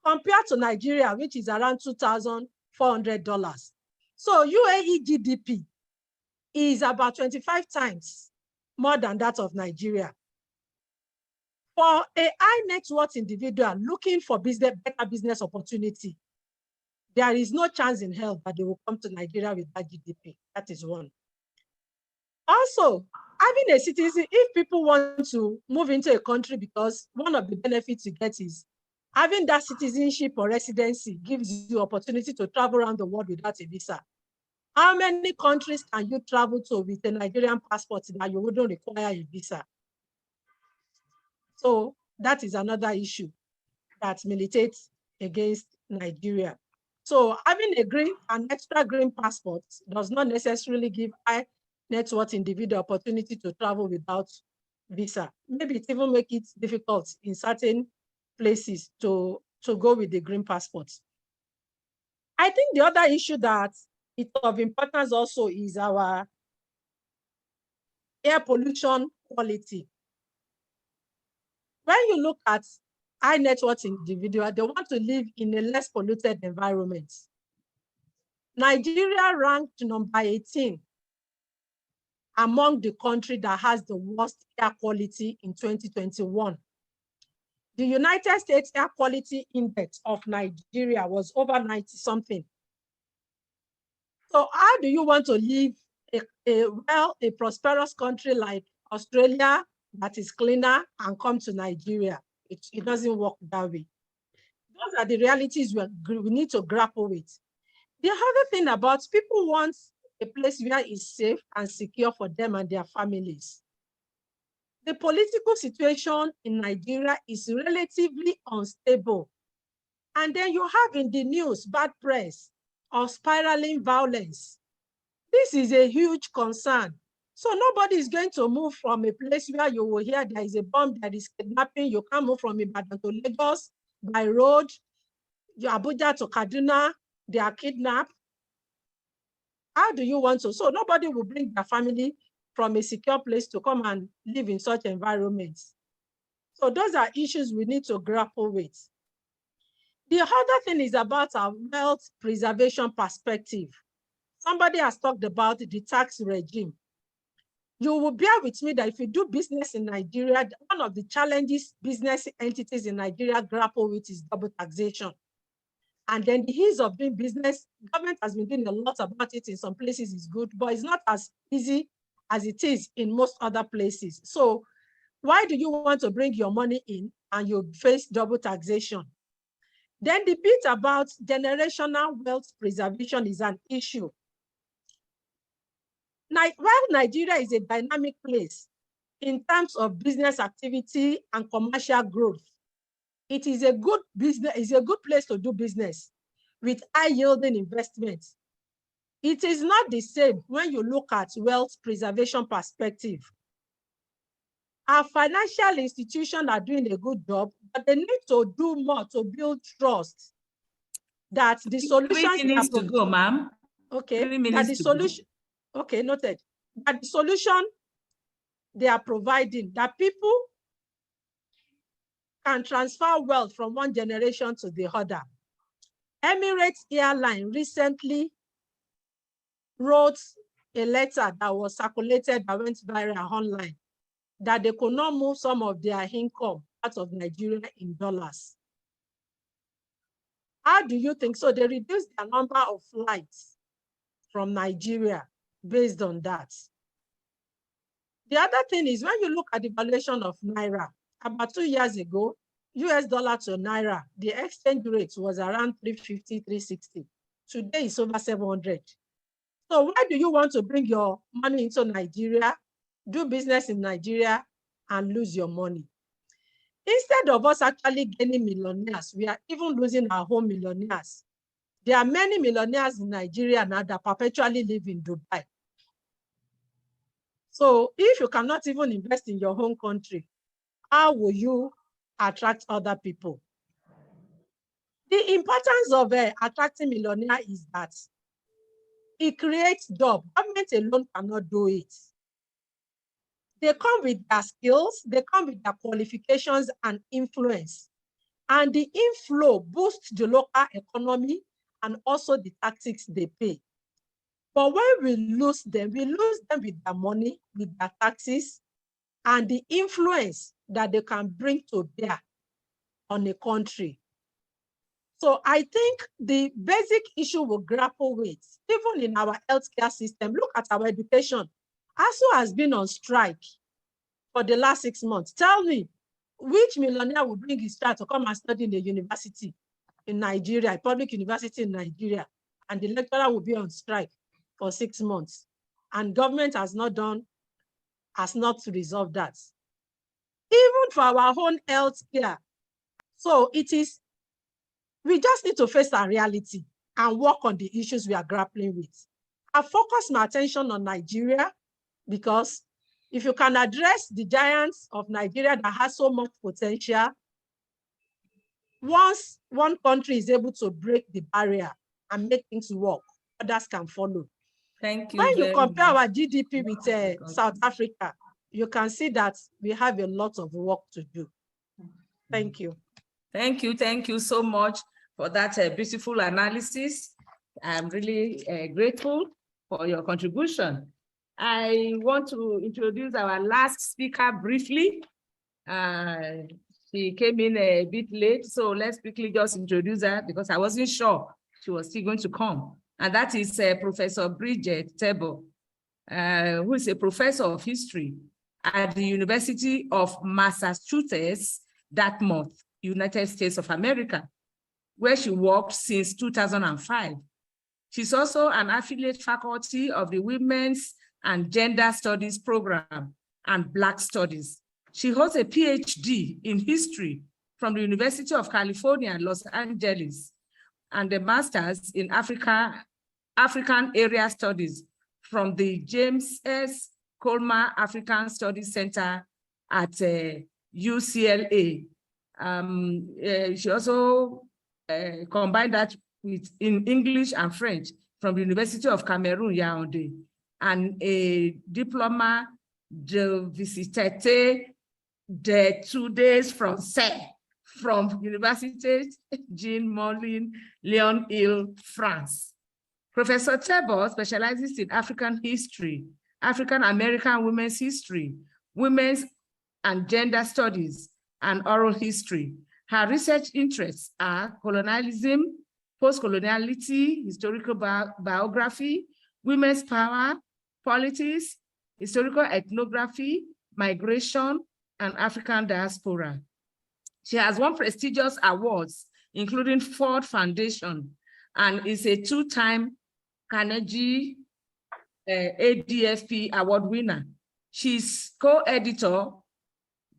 compared to Nigeria, which is around $2,400. So UAE GDP is about 25 times more than that of Nigeria. For a high net worth individual looking for better business opportunity, there is no chance in hell that they will come to Nigeria with that GDP. That is one. Also, having a citizen, if people want to move into a country, because one of the benefits you get is having that citizenship or residency gives you opportunity to travel around the world without a visa. How many countries can you travel to with a Nigerian passport that you wouldn't require a visa? So that is another issue that militates against Nigeria. So having an extra green passport does not necessarily give high net worth individual opportunity to travel without visa. Maybe it even makes it difficult in certain places to go with the green passport. I think the other issue that is of importance also is our air pollution quality. When you look at high net worth individuals, they want to live in a less polluted environment. Nigeria ranked number 18 among the country that has the worst air quality in 2021. The United States Air Quality Index of Nigeria was over 90-something. So how do you want to live a prosperous country like Australia that is cleaner and come to Nigeria? It doesn't work that way. Those are the realities we need to grapple with. The other thing about people want a place where it's safe and secure for them and their families. The political situation in Nigeria is relatively unstable. And then you have in the news bad press of spiraling violence. This is a huge concern. So nobody is going to move from a place where you will hear there is a bomb, there is kidnapping. You can't move from Ibadan to Lagos by road. Abuja to Kaduna, they are kidnapped. How do you want to? So nobody will bring their family from a secure place to come and live in such environments. So those are issues we need to grapple with. The other thing is about our wealth preservation perspective. Somebody has talked about the tax regime. You will bear with me that if you do business in Nigeria, one of the challenges business entities in Nigeria grapple with is double taxation. And then the ease of doing business, government has been doing a lot about it. In some places it's good, but it's not as easy as it is in most other places. So why do you want to bring your money in and you face double taxation? Then the bit about generational wealth preservation is an issue. Now, while Nigeria is a dynamic place in terms of business activity and commercial growth, it is a good business, it's a good place to do business with high yielding investments. It is not the same when you look at wealth preservation perspective. Our financial institutions are doing a good job, but they need to do more to build trust that the solutions 3 minutes to go, ma'am. okay, 3 minutes that the to solution, okay, noted, that the solution they are providing, that people can transfer wealth from one generation to the other. Emirates Airline recently wrote a letter that was circulated, that went viral online, that they could not move some of their income out of Nigeria in dollars. How do you think? So they reduced the number of flights from Nigeria based on that. The other thing is, when you look at the valuation of Naira, about 2 years ago, US dollar to Naira, the exchange rate was around 350, 360. Today it's over 700. So why do you want to bring your money into Nigeria, do business in Nigeria, and lose your money? Instead of us actually gaining millionaires, we are even losing our home millionaires. There are many millionaires in Nigeria now that perpetually live in Dubai. So if you cannot even invest in your home country, how will you attract other people? The importance of attracting millionaires is that it creates jobs. Government alone cannot do it. They come with their skills, they come with their qualifications and influence. And the inflow boosts the local economy and also the taxes they pay. But when we lose them with their money, with their taxes, and the influence that they can bring to bear on a country. So I think the basic issue we'll grapple with, even in our healthcare system, look at our education. ASU has been on strike for the last 6 months. Tell me, which millionaire will bring his child to come and study in a university in Nigeria, a public university in Nigeria, and the lecturer will be on strike for 6 months, and government has not resolved that. Even for our own health care. So we just need to face our reality and work on the issues we are grappling with. I focus my attention on Nigeria because if you can address the giants of Nigeria that has so much potential, once one country is able to break the barrier and make things work, others can follow. Thank you. When you compare our GDP with South Africa, you can see that we have a lot of work to do. Thank you. Thank you so much for that beautiful analysis. I'm really grateful for your contribution. I want to introduce our last speaker briefly. She came in a bit late, so let's quickly just introduce her because I wasn't sure she was still going to come. And that is Professor Bridget Tebow, who is a professor of history at the University of Massachusetts, Dartmouth, United States of America, where she worked since 2005. She's also an affiliate faculty of the Women's and Gender Studies program and Black Studies. She holds a PhD in history from the University of California, Los Angeles, and a master's in African Area Studies from the James S. Coleman African Studies Center at UCLA. She also combined that in English and French from the University of Cameroon, Yaoundé, and a diploma de visite de 2 days from Université Jean Moulin, Lyon-Ile, France. Professor Tebow specializes in African history, African American women's history, women's and gender studies, and oral history. Her research interests are colonialism, post-coloniality, historical biography, women's power, politics, historical ethnography, migration, and African diaspora. She has won prestigious awards, including Ford Foundation, and is a two-time Carnegie ADFP award winner. She's co-editor,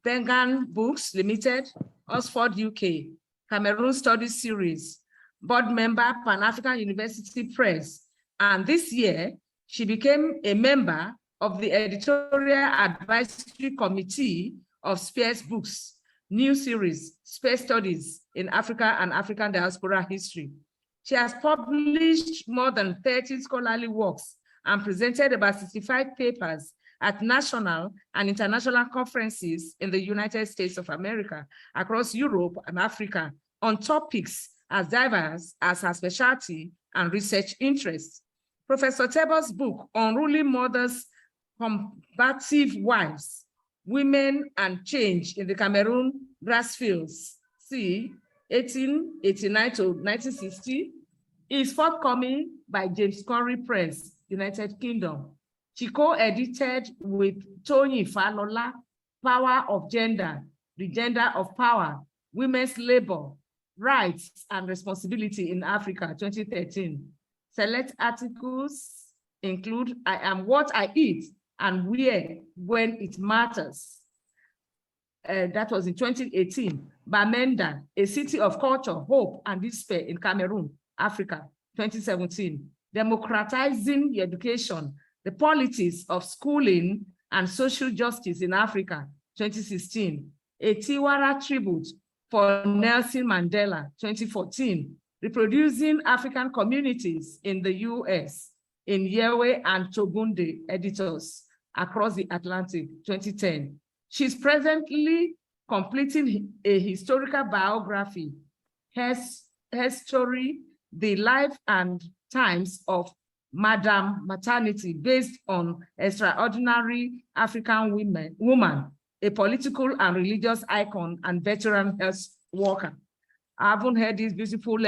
Bengan Books Limited, Oxford, UK, Cameroon Studies Series, board member, Pan-African University Press. And this year, she became a member of the editorial advisory committee of Spears Books, new series, Space Studies in Africa and African Diaspora History. She has published more than 30 scholarly works and presented about 65 papers at national and international conferences in the United States of America, across Europe and Africa, on topics as diverse as her specialty and research interests. Professor Tebow's book, Unruly Mothers, Combative Wives, Women and Change in the Cameroon Grassfields, c. 1889 to 1960, is forthcoming by James Corey Press, United Kingdom. She co-edited with Tony Falola, Power of Gender, the Gender of Power, Women's Labor, Rights and Responsibility in Africa, 2013. Select articles include I Am What I Eat and Where When It Matters. That was in 2018. Bamenda, A City of Culture, Hope and Despair in Cameroon, Africa, 2017. Democratizing Education, the Politics of Schooling and Social Justice in Africa, 2016. A Tiwara Tribute for Nelson Mandela, 2014. Reproducing African Communities in the US, in Yewe and Togunde editors across the Atlantic, 2010. She's presently completing a historical biography, her story, The Life and Times of Madame Maternity, based on extraordinary African woman, a political and religious icon and veteran health worker. I haven't heard this beautiful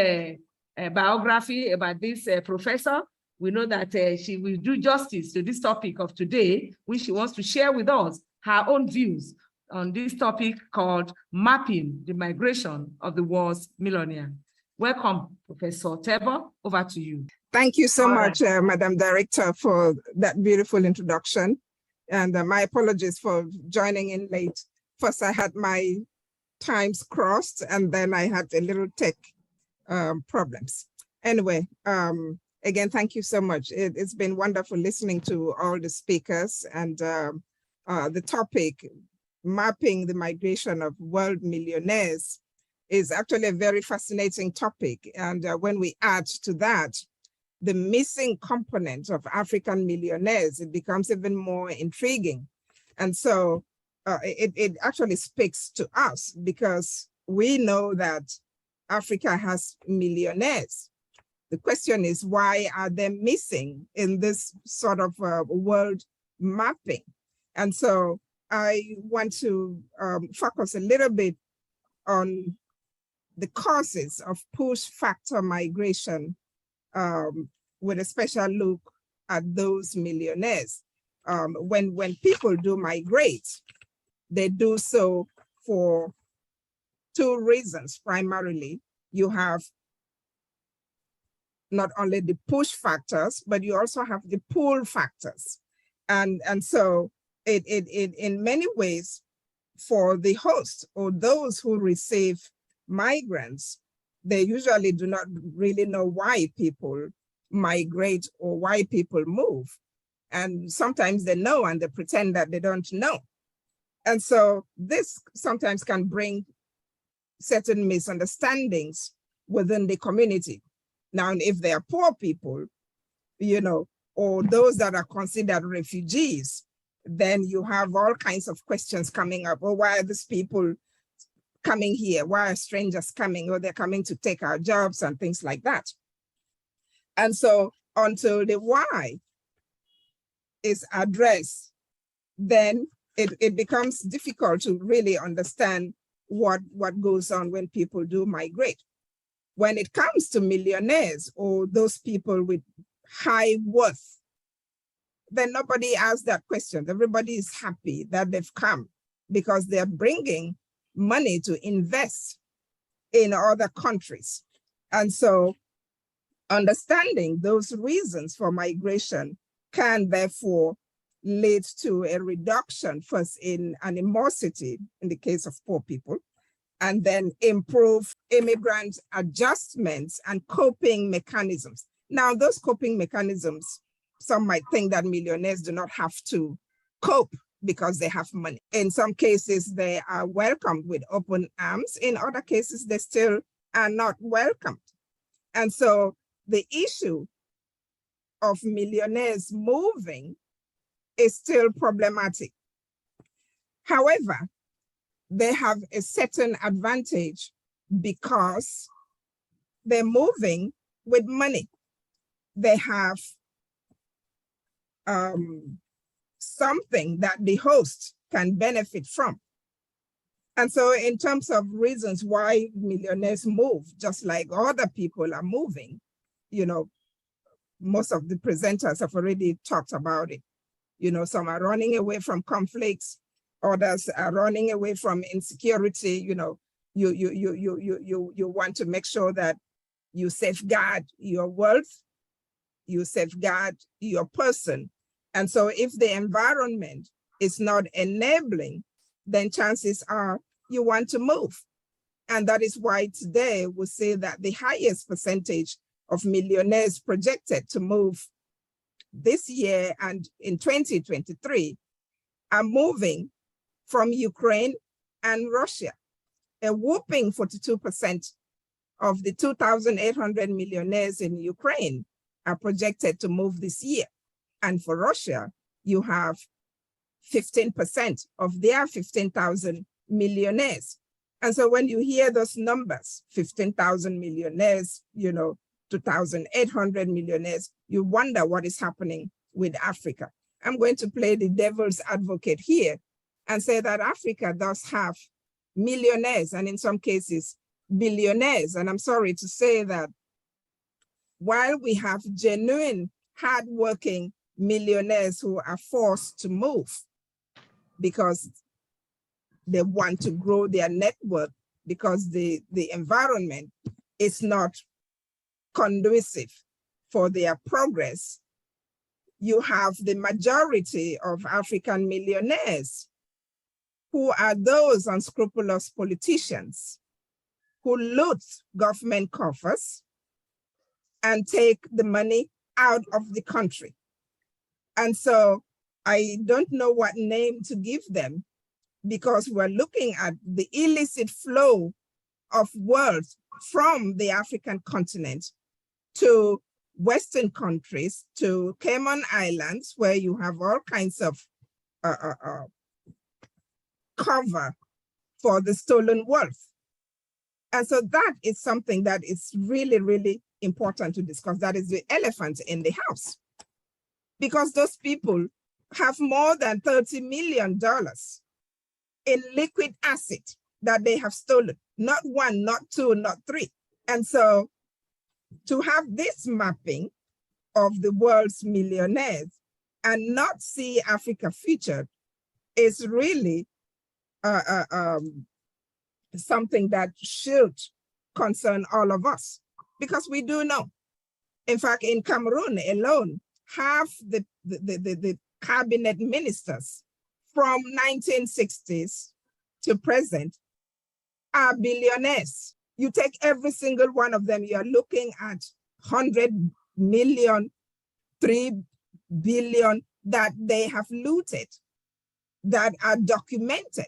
biography about this professor. We know that she will do justice to this topic of today, which she wants to share with us her own views on this topic called Mapping the Migration of the World's Millionaire. Welcome, Professor Tebow, over to you. Thank you so much, Madam Director, for that beautiful introduction. And my apologies for joining in late. First, I had my times crossed, and then I had a little tech problems. Anyway, again, thank you so much. It's been wonderful listening to all the speakers, and the topic, mapping the migration of world millionaires, is actually a very fascinating topic. And when we add to that the missing component of African millionaires, it becomes even more intriguing. And so it actually speaks to us, because we know that Africa has millionaires. The question is, why are they missing in this sort of world mapping? And so I want to focus a little bit on the causes of push factor migration, with a special look at those millionaires. When people do migrate, they do so for two reasons primarily. You have not only the push factors, but you also have the pull factors. And so it in many ways, for the host or those who receive migrants, they usually do not really know why people migrate or why people move. And sometimes they know and they pretend that they don't know. And so this sometimes can bring certain misunderstandings within the community. Now, if they are poor people, you know, or those that are considered refugees, then you have all kinds of questions coming up. Oh, why are these people coming here? Why are strangers coming? Or they're coming to take our jobs and things like that. And so until the why is addressed, then it becomes difficult to really understand what goes on when people do migrate. when it comes to millionaires or those people with high worth, then nobody asks that question. Everybody is happy that they've come because they're bringing money to invest in other countries. And so understanding those reasons for migration can therefore lead to a reduction first in animosity in the case of poor people, and then improve immigrant adjustments and coping mechanisms. Now, those coping mechanisms, some might think that millionaires do not have to cope because they have money. In some cases, they are welcomed with open arms. In other cases, they still are not welcomed. And so the issue of millionaires moving is still problematic. However, they have a certain advantage because they're moving with money. They have something that the host can benefit from. And so in terms of reasons why millionaires move, just like other people are moving, you know, most of the presenters have already talked about it. You know, some are running away from conflicts, others are running away from insecurity. You know, you want to make sure that you safeguard your wealth, you safeguard your person. And so if the environment is not enabling, then chances are you want to move. And that is why today we say that the highest percentage of millionaires projected to move this year and in 2023 are moving from Ukraine and Russia. A whopping 42% of the 2,800 millionaires in Ukraine are projected to move this year. And for Russia, you have 15% of their 15,000 millionaires. And so when you hear those numbers, 15,000 millionaires, you know, 2,800 millionaires, you wonder what is happening with Africa. I'm going to play the devil's advocate here and say that Africa does have millionaires and in some cases, billionaires. And I'm sorry to say that while we have genuine, hardworking millionaires who are forced to move because they want to grow their network because the environment is not conducive for their progress, you have the majority of African millionaires who are those unscrupulous politicians who loot government coffers and take the money out of the country. And so I don't know what name to give them because we're looking at the illicit flow of wealth from the African continent to Western countries, to Cayman Islands, where you have all kinds of cover for the stolen wealth. And so that is something that is really, really important to discuss. That is the elephant in the house. Because those people have more than $30 million in liquid asset that they have stolen. Not one, not two, not three. And so to have this mapping of the world's millionaires and not see Africa featured is really something that should concern all of us, because we do know. In fact, in Cameroon alone, half the cabinet ministers from 1960s to present are billionaires. You take every single one of them, you're looking at 100 million, 3 billion that they have looted, that are documented.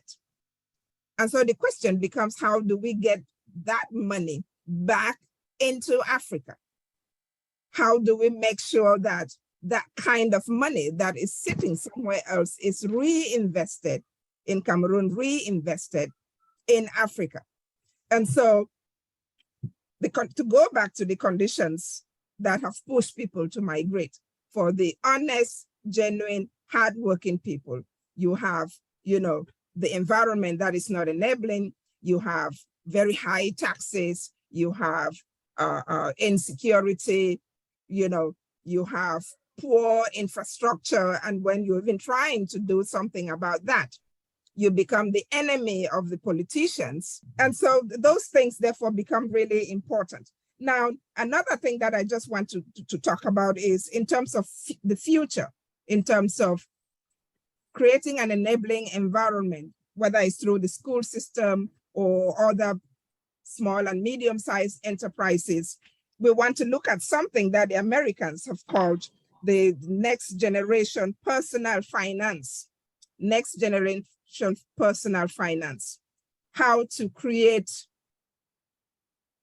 And so the question becomes, how do we get that money back into Africa? How do we make sure that that kind of money that is sitting somewhere else is reinvested in Cameroon, reinvested in Africa? And so to go back to the conditions that have pushed people to migrate, for the honest, genuine, hardworking people, you have, you know, the environment that is not enabling, you have very high taxes, you have insecurity, you know, you have poor infrastructure, and when you're even trying to do something about that, you become the enemy of the politicians. And so those things therefore become really important. Now, another thing that I just want to talk about is in terms of the future, in terms of creating an enabling environment, whether it's through the school system or other small and medium-sized enterprises. We want to look at something that the Americans have called the next generation personal finance. Next generation personal finance. How to create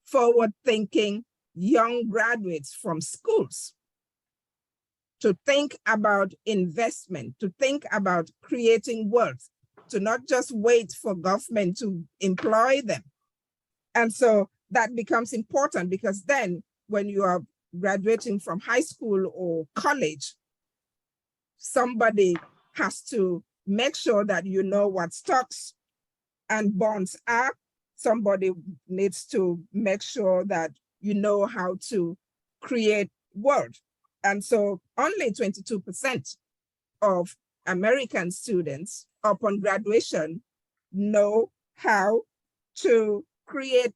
forward-thinking young graduates from schools to think about investment, to think about creating wealth, to not just wait for government to employ them. And so that becomes important, because then when you are graduating from high school or college, somebody has to make sure that you know what stocks and bonds are. Somebody needs to make sure that you know how to create wealth. And so only 22% of American students upon graduation know how to create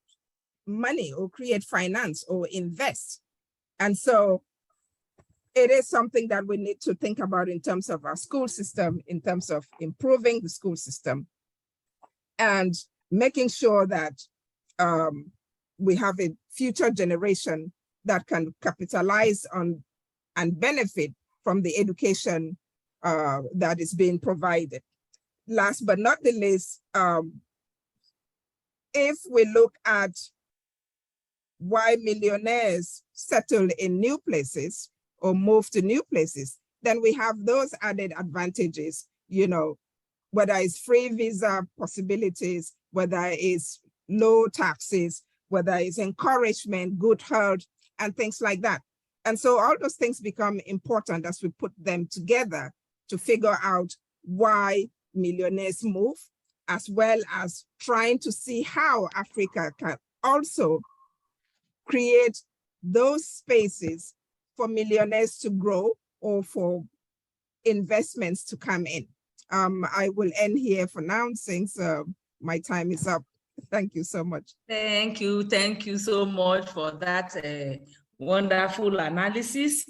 money or create finance or invest. And so it is something that we need to think about in terms of our school system, in terms of improving the school system and making sure that we have a future generation that can capitalize on and benefit from the education that is being provided. Last but not the least, if we look at why millionaires settle in new places or move to new places, then we have those added advantages, you know, whether it's free visa possibilities, whether it's low taxes, whether it's encouragement, good health, and things like that. And so all those things become important as we put them together to figure out why millionaires move, as well as trying to see how Africa can also create those spaces for millionaires to grow or for investments to come in. I will end here for now since my time is up. Thank you so much. Thank you so much for that wonderful analysis.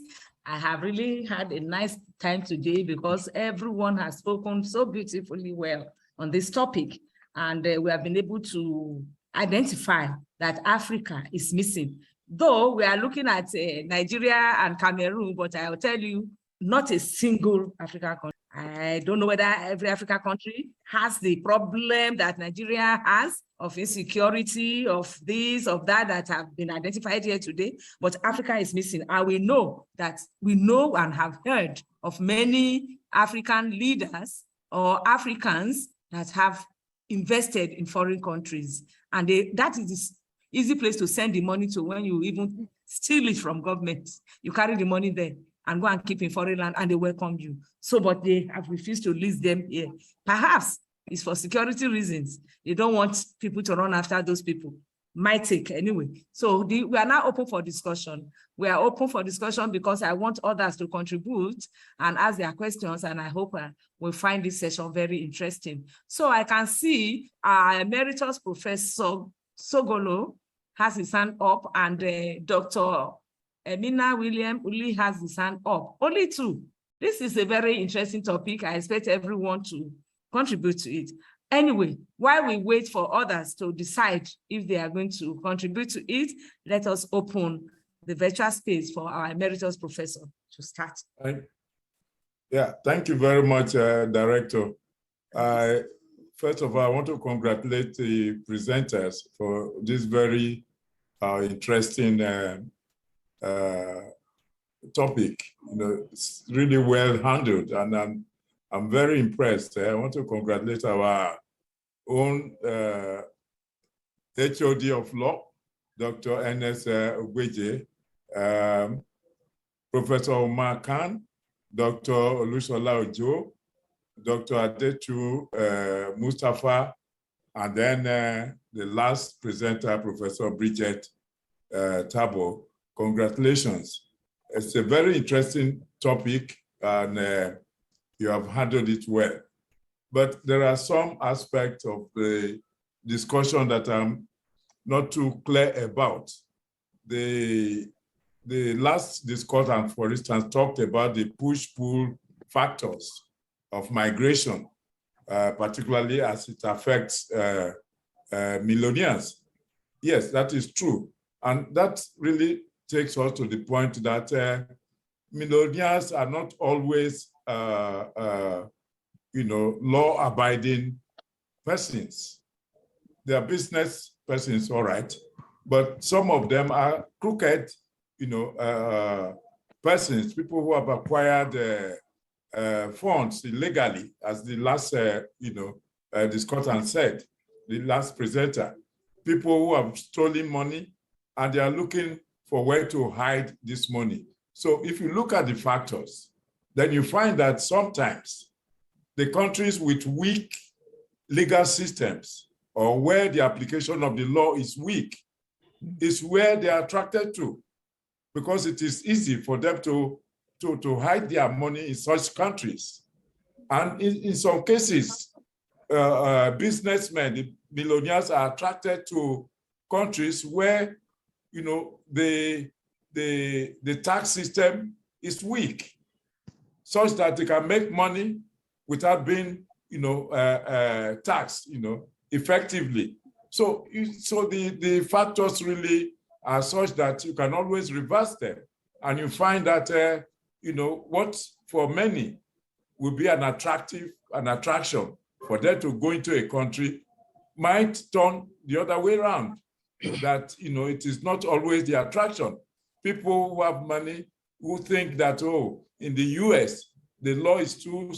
I have really had a nice time today because everyone has spoken so beautifully well on this topic, and we have been able to identify that Africa is missing. Though we are looking at Nigeria and Cameroon, but I will tell you, not a single African country. I don't know whether every African country has the problem that Nigeria has of insecurity, of this, of that, that have been identified here today, but Africa is missing. And we know and have heard of many African leaders or Africans that have invested in foreign countries. And that is the easy place to send the money to when you even steal it from government. You carry the money there and go and keep in foreign land and they welcome you. So, but they have refused to list them here. Perhaps it's for security reasons. They don't want people to run after those people. Might take anyway. So we are now open for discussion. We are open for discussion because I want others to contribute and ask their questions, and I hope we'll find this session very interesting. So I can see our Emeritus Professor Sogolo has his hand up, and Dr. Emina William Uli has his hand up. Only two. This is a very interesting topic. I expect everyone to contribute to it. Anyway, while we wait for others to decide if they are going to contribute to it, let us open the virtual space for our Emeritus Professor to start. Yeah, thank you very much, Director. First of all, I want to congratulate the presenters for this very interesting topic. You know, it's really well handled, and I'm very impressed. I want to congratulate our own HOD of law, Dr. Ernest Obedy, Professor Omar Khan, Dr. Olusola Ojo, Dr. Adetu Mustafa, and then the last presenter, Professor Bridget Tebow. Congratulations. It's a very interesting topic, and you have handled it well. But there are some aspects of the discussion that I'm not too clear about. The last discussion, for instance, talked about the push-pull factors of migration, particularly as it affects millionaires. Yes, that is true. And that really takes us to the point that millionaires are not always, law-abiding persons. They are business persons, all right, but some of them are crooked, persons, people who have acquired funds illegally, as the last, discussant said, the last presenter. People who have stolen money and they are looking for where to hide this money. So if you look at the factors, then you find that sometimes the countries with weak legal systems or where the application of the law is weak is where they are attracted to, because it is easy for them to hide their money in such countries. And in some cases, businessmen, the millionaires are attracted to countries where, the tax system is weak, such that they can make money without being, taxed, effectively. So the factors really are such that you can always reverse them, and you find that, what for many will be an attraction for them to go into a country might turn the other way around, that, it is not always the attraction. People who have money who think that, oh, in the US, the law is too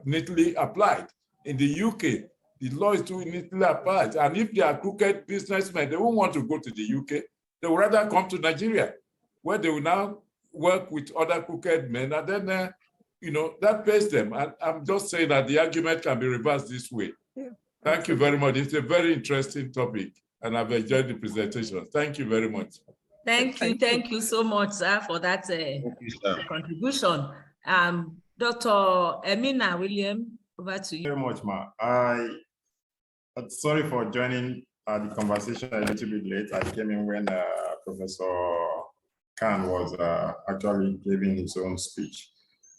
neatly applied. In the UK, the law is too neatly applied. And if they are crooked businessmen, they won't want to go to the UK. They would rather come to Nigeria, where they will now work with other crooked men, and then, that pays them. And I'm just saying that the argument can be reversed this way. Yeah. Thank you very much. It's a very interesting topic, and I've enjoyed the presentation. Thank you very much. Thank you so much, sir, for that contribution. Dr. Emina William, over to you. Very much, Ma. Sorry for joining the conversation a little bit late. I came in when Professor Khan was actually giving his own speech.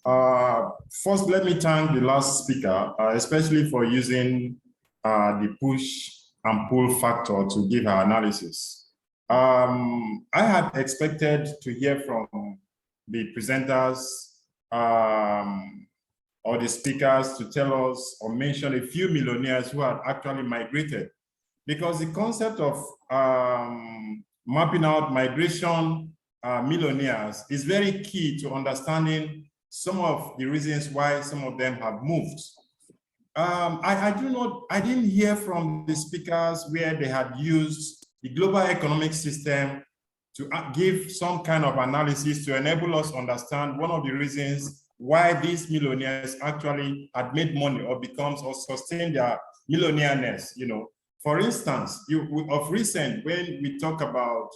First, let me thank the last speaker, especially for using the push and pull factor to give her analysis. I had expected to hear from the presenters or the speakers to tell us or mention a few millionaires who had actually migrated, because the concept of mapping out migration millionaires is very key to understanding some of the reasons why some of them have moved. I didn't hear from the speakers where they had used the global economic system to give some kind of analysis to enable us understand one of the reasons why these millionaires actually had made money or sustained their millionaireness. For instance, of recent, when we talk about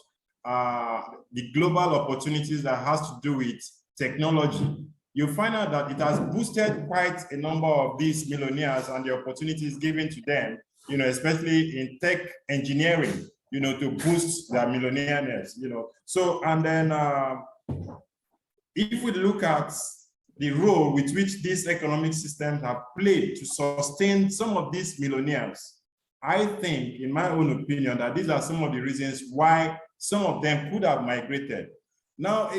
the global opportunities that has to do with technology, you find out that it has boosted quite a number of these millionaires and the opportunities given to them, especially in tech engineering, to boost their millionaireness, So, and then if we look at the role with which these economic systems have played to sustain some of these millionaires, I think, in my own opinion, that these are some of the reasons why some of them could have migrated. Now,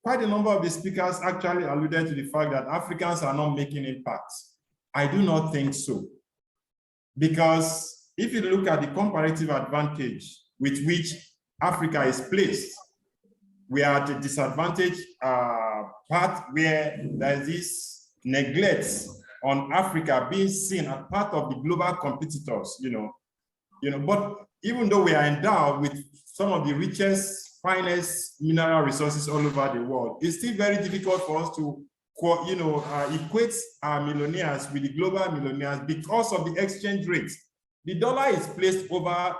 quite a number of the speakers actually alluded to the fact that Africans are not making impacts. I do not think so. Because if you look at the comparative advantage with which Africa is placed, we are at a disadvantage part where there is this neglect on Africa being seen as part of the global competitors, But even though we are endowed with some of the richest, finest mineral resources all over the world, it's still very difficult for us to, equate our millionaires with the global millionaires because of the exchange rates. the dollar is placed over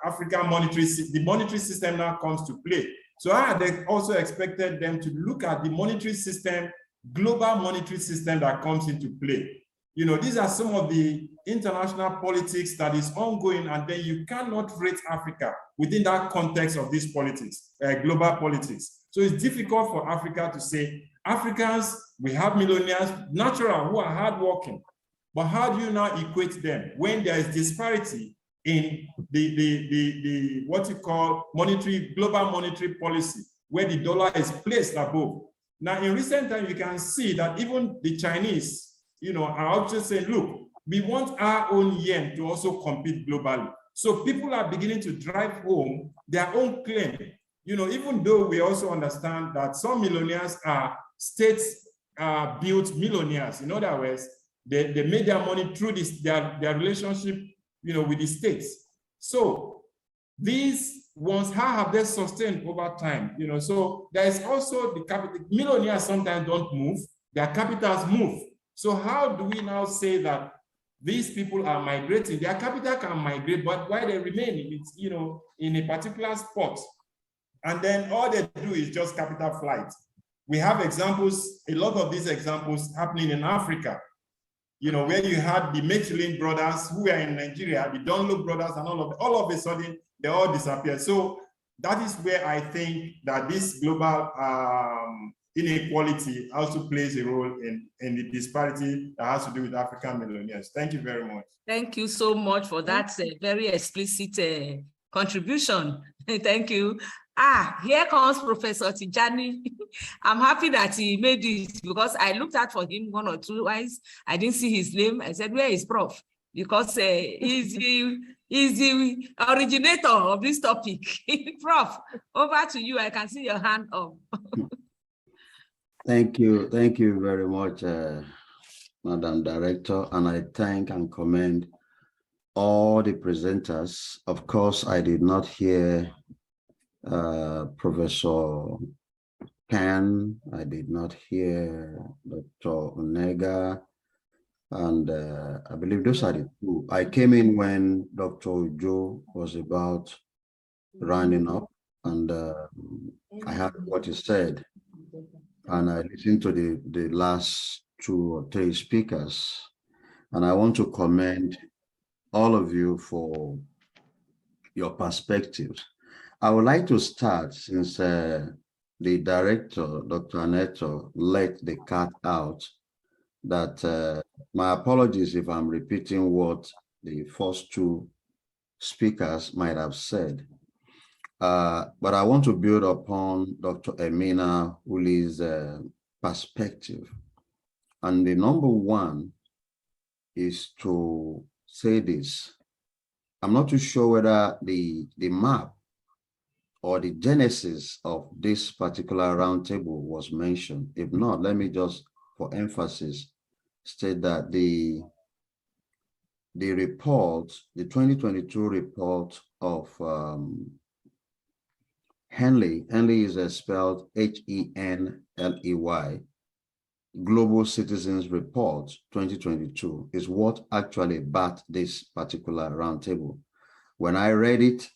African monetary system. The monetary system now comes to play. So I had also expected them to look at the monetary system, global monetary system that comes into play. You know, these are some of the international politics that is ongoing, and then you cannot rate Africa within that context of this politics, global politics. So it's difficult for Africa to say, Africans, we have millionaires, natural, who are hardworking. But how do you now equate them when there is disparity in the what you call global monetary policy, where the dollar is placed above? Now, in recent times, you can see that even the Chinese, you know, are also saying, look, we want our own yen to also compete globally. So people are beginning to drive home their own claim. You know, even though we also understand that some millionaires are state-built millionaires. In other words, they made their money through their relationship, you know, with the states. So these ones, how have they sustained over time? You know, so there is also the capital. Millionaires sometimes don't move, their capitals move. So how do we now say that these people are migrating? Their capital can migrate, but why they remain in it, you know, in a particular spot? And then all they do is just capital flight. We have examples, a lot of these examples happening in Africa. You know, where you had the Michelin brothers who were in Nigeria, the Dunlop brothers, and all of a sudden, they all disappeared. So that is where I think that this global inequality also plays a role in the disparity that has to do with African millionaires. Thank you very much. Thank you so much for that very explicit contribution. Thank you. Here comes Professor Tijani. I'm happy that he made it, because I looked out for him one or two times. I didn't see his name. I said, where is Prof? Because he's the originator of this topic. Prof, over to you. I can see your hand up. Thank you. Thank you very much, Madam Director. And I thank and commend all the presenters. Of course, I did not hear Professor Pan, I did not hear Dr. Onega, and I believe those are the two. I came in when Dr. Joe was about rounding up, and I heard what he said, and I listened to the last 2 or 3 speakers, and I want to commend all of you for your perspectives. I would like to start, since the director, Dr. Aneto, let the cat out, that my apologies if I'm repeating what the first 2 speakers might have said. But I want to build upon Dr. Emina Uli's perspective. And the number one is to say this. I'm not too sure whether the map or the genesis of this particular roundtable was mentioned. If not, let me just, for emphasis, state that the report, the 2022 report of Henley is spelled Henley, Global Citizens Report 2022, is what actually backed this particular roundtable. When I read it,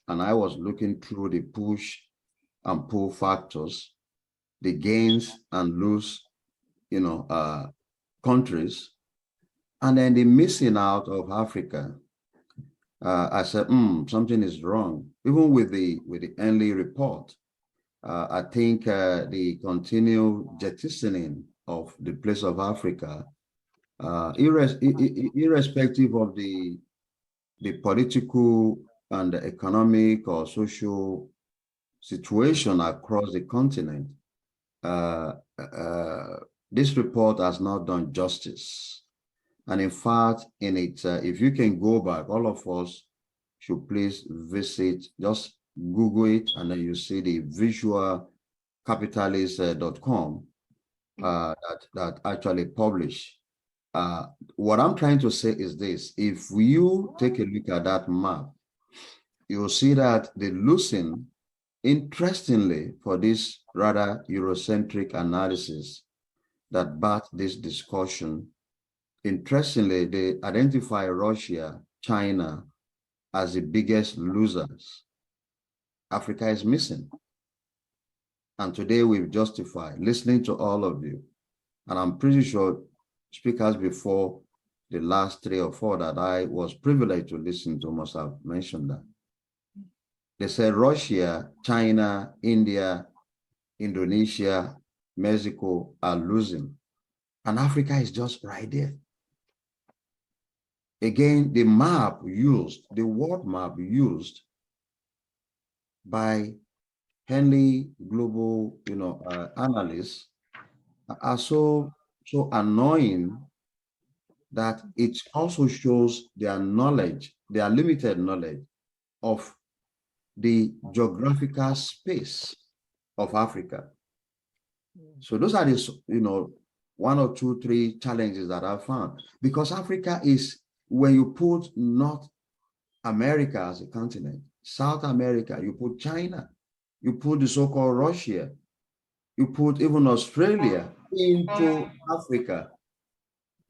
and I was looking through the push and pull factors, the gains and lose, countries, and then the missing out of Africa. I said, something is wrong. Even with the Henley report, I think the continued jettisoning of the place of Africa, irrespective of the political and the economic or social situation across the continent, this report has not done justice. And in fact, in it, if you can go back, all of us should please visit, just Google it, and then you see the visualcapitalist.com that actually publish. What I'm trying to say is this: if you take a look at that map, you'll see that the losing, interestingly, for this rather Eurocentric analysis that backed this discussion, interestingly, they identify Russia China as the biggest losers, Africa is missing. And today we've justified listening to all of you. And I'm pretty sure speakers before the last 3 or 4 that I was privileged to listen to must have mentioned that. They said Russia, China, India, Indonesia, Mexico are losing. And Africa is just right there. Again, the map used, the world map used by Henley global, analysts are so annoying that it also shows their knowledge, their limited knowledge of the geographical space of Africa. So those are the, 1 or 2, 3 challenges that I found, because Africa is, when you put North America as a continent, South America, you put China, you put the so-called Russia, you put even Australia into Africa,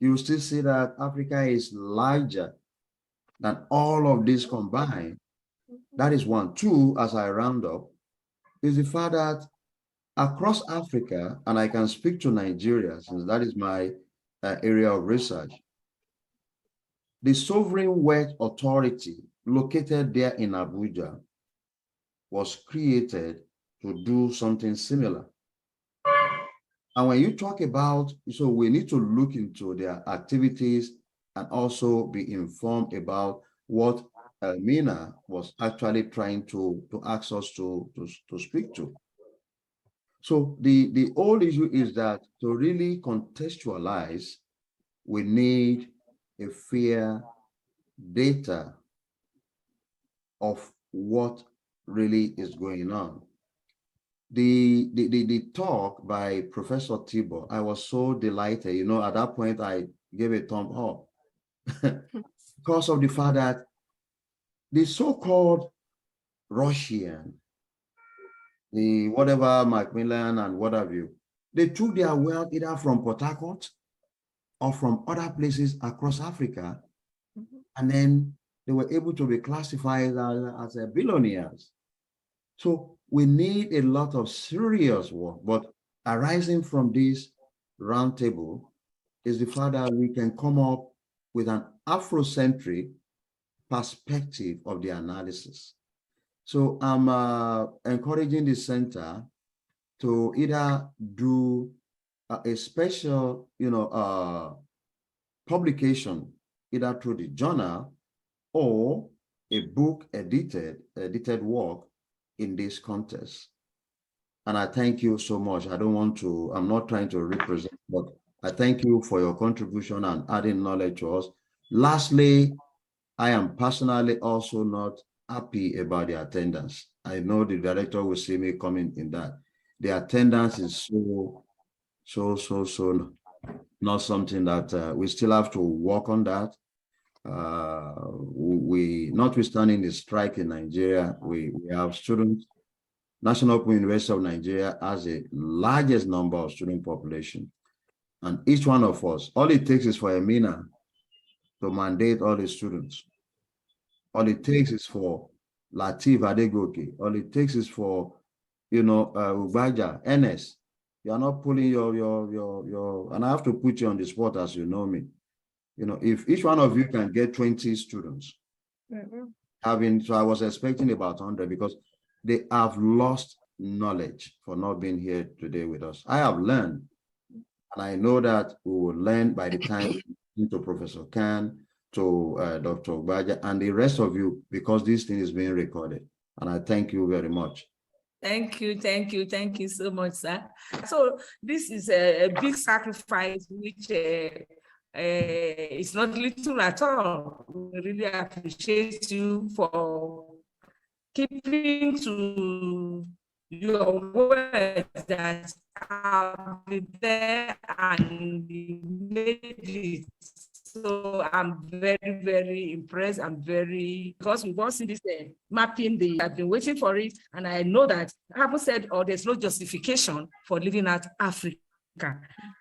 you still see that Africa is larger than all of these combined. That is 1. 2, as I round up, is the fact that across Africa, and I can speak to Nigeria since that is my area of research, the sovereign wealth authority located there in Abuja was created to do something similar. And when you talk about, so we need to look into their activities and also be informed about what Mina was actually trying to ask us to speak to. So the whole issue is that to really contextualize, we need a fair data of what really is going on. The talk by Professor Tebow, I was so delighted. At that point, I gave a thumb up because of the fact that the so-called Russian, the whatever Macmillan and what have you, they took their wealth either from Port Harcourt or from other places across Africa, and then they were able to be classified as billionaires. So we need a lot of serious work, but arising from this roundtable is the fact that we can come up with an Afrocentric perspective of the analysis. So I'm encouraging the center to either do a special, publication, either through the journal or a book edited work in this contest. And I thank you so much. I'm not trying to represent, but I thank you for your contribution and adding knowledge to us. Lastly, I am personally also not happy about the attendance. I know the director will see me coming in that. The attendance is so not something that we still have to work on that. We, notwithstanding the strike in Nigeria, we have students. National Open University of Nigeria has the largest number of student population. And each one of us, all it takes is for a MENA to mandate all the students. All it takes is for Latif Adegoke. All it takes is for, Ubaja, Ernest. You are not pulling your, and I have to put you on the spot as you know me. If each one of you can get 20 students, so I was expecting about 100 because they have lost knowledge for not being here today with us. I have learned, and I know that we will learn by the time to Professor Khan, to Dr. Obaja, and the rest of you, because this thing is being recorded. And I thank you very much. Thank you so much, sir. So this is a big sacrifice, which it's not little at all. We really appreciate you for keeping to your words that I'll be there and made it. So I'm very, very impressed. I'm very, because we've all seen this mapping, I've been waiting for it. And I know that I haven't said, there's no justification for leaving out Africa.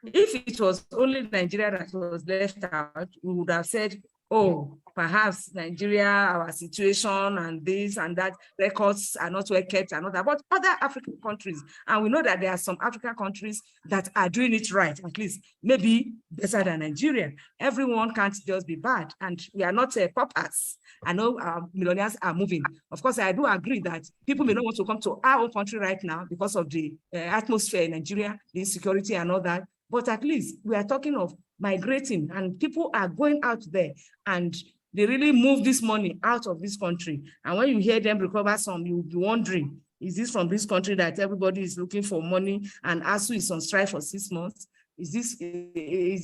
If it was only Nigeria that was left out, we would have said oh, perhaps Nigeria, our situation and this and that, records are not well kept and all that, but other African countries, and we know that there are some African countries that are doing it right, at least maybe better than Nigeria. Everyone can't just be bad, and we are not paupers. I know millionaires are moving. Of course, I do agree that people may not want to come to our own country right now because of the atmosphere in Nigeria, the insecurity and all that, but at least we are talking of migrating, and people are going out there and they really move this money out of this country. And when you hear them recover some, you'll be wondering, is this from this country that everybody is looking for money and ASU is on strike for 6 months? Is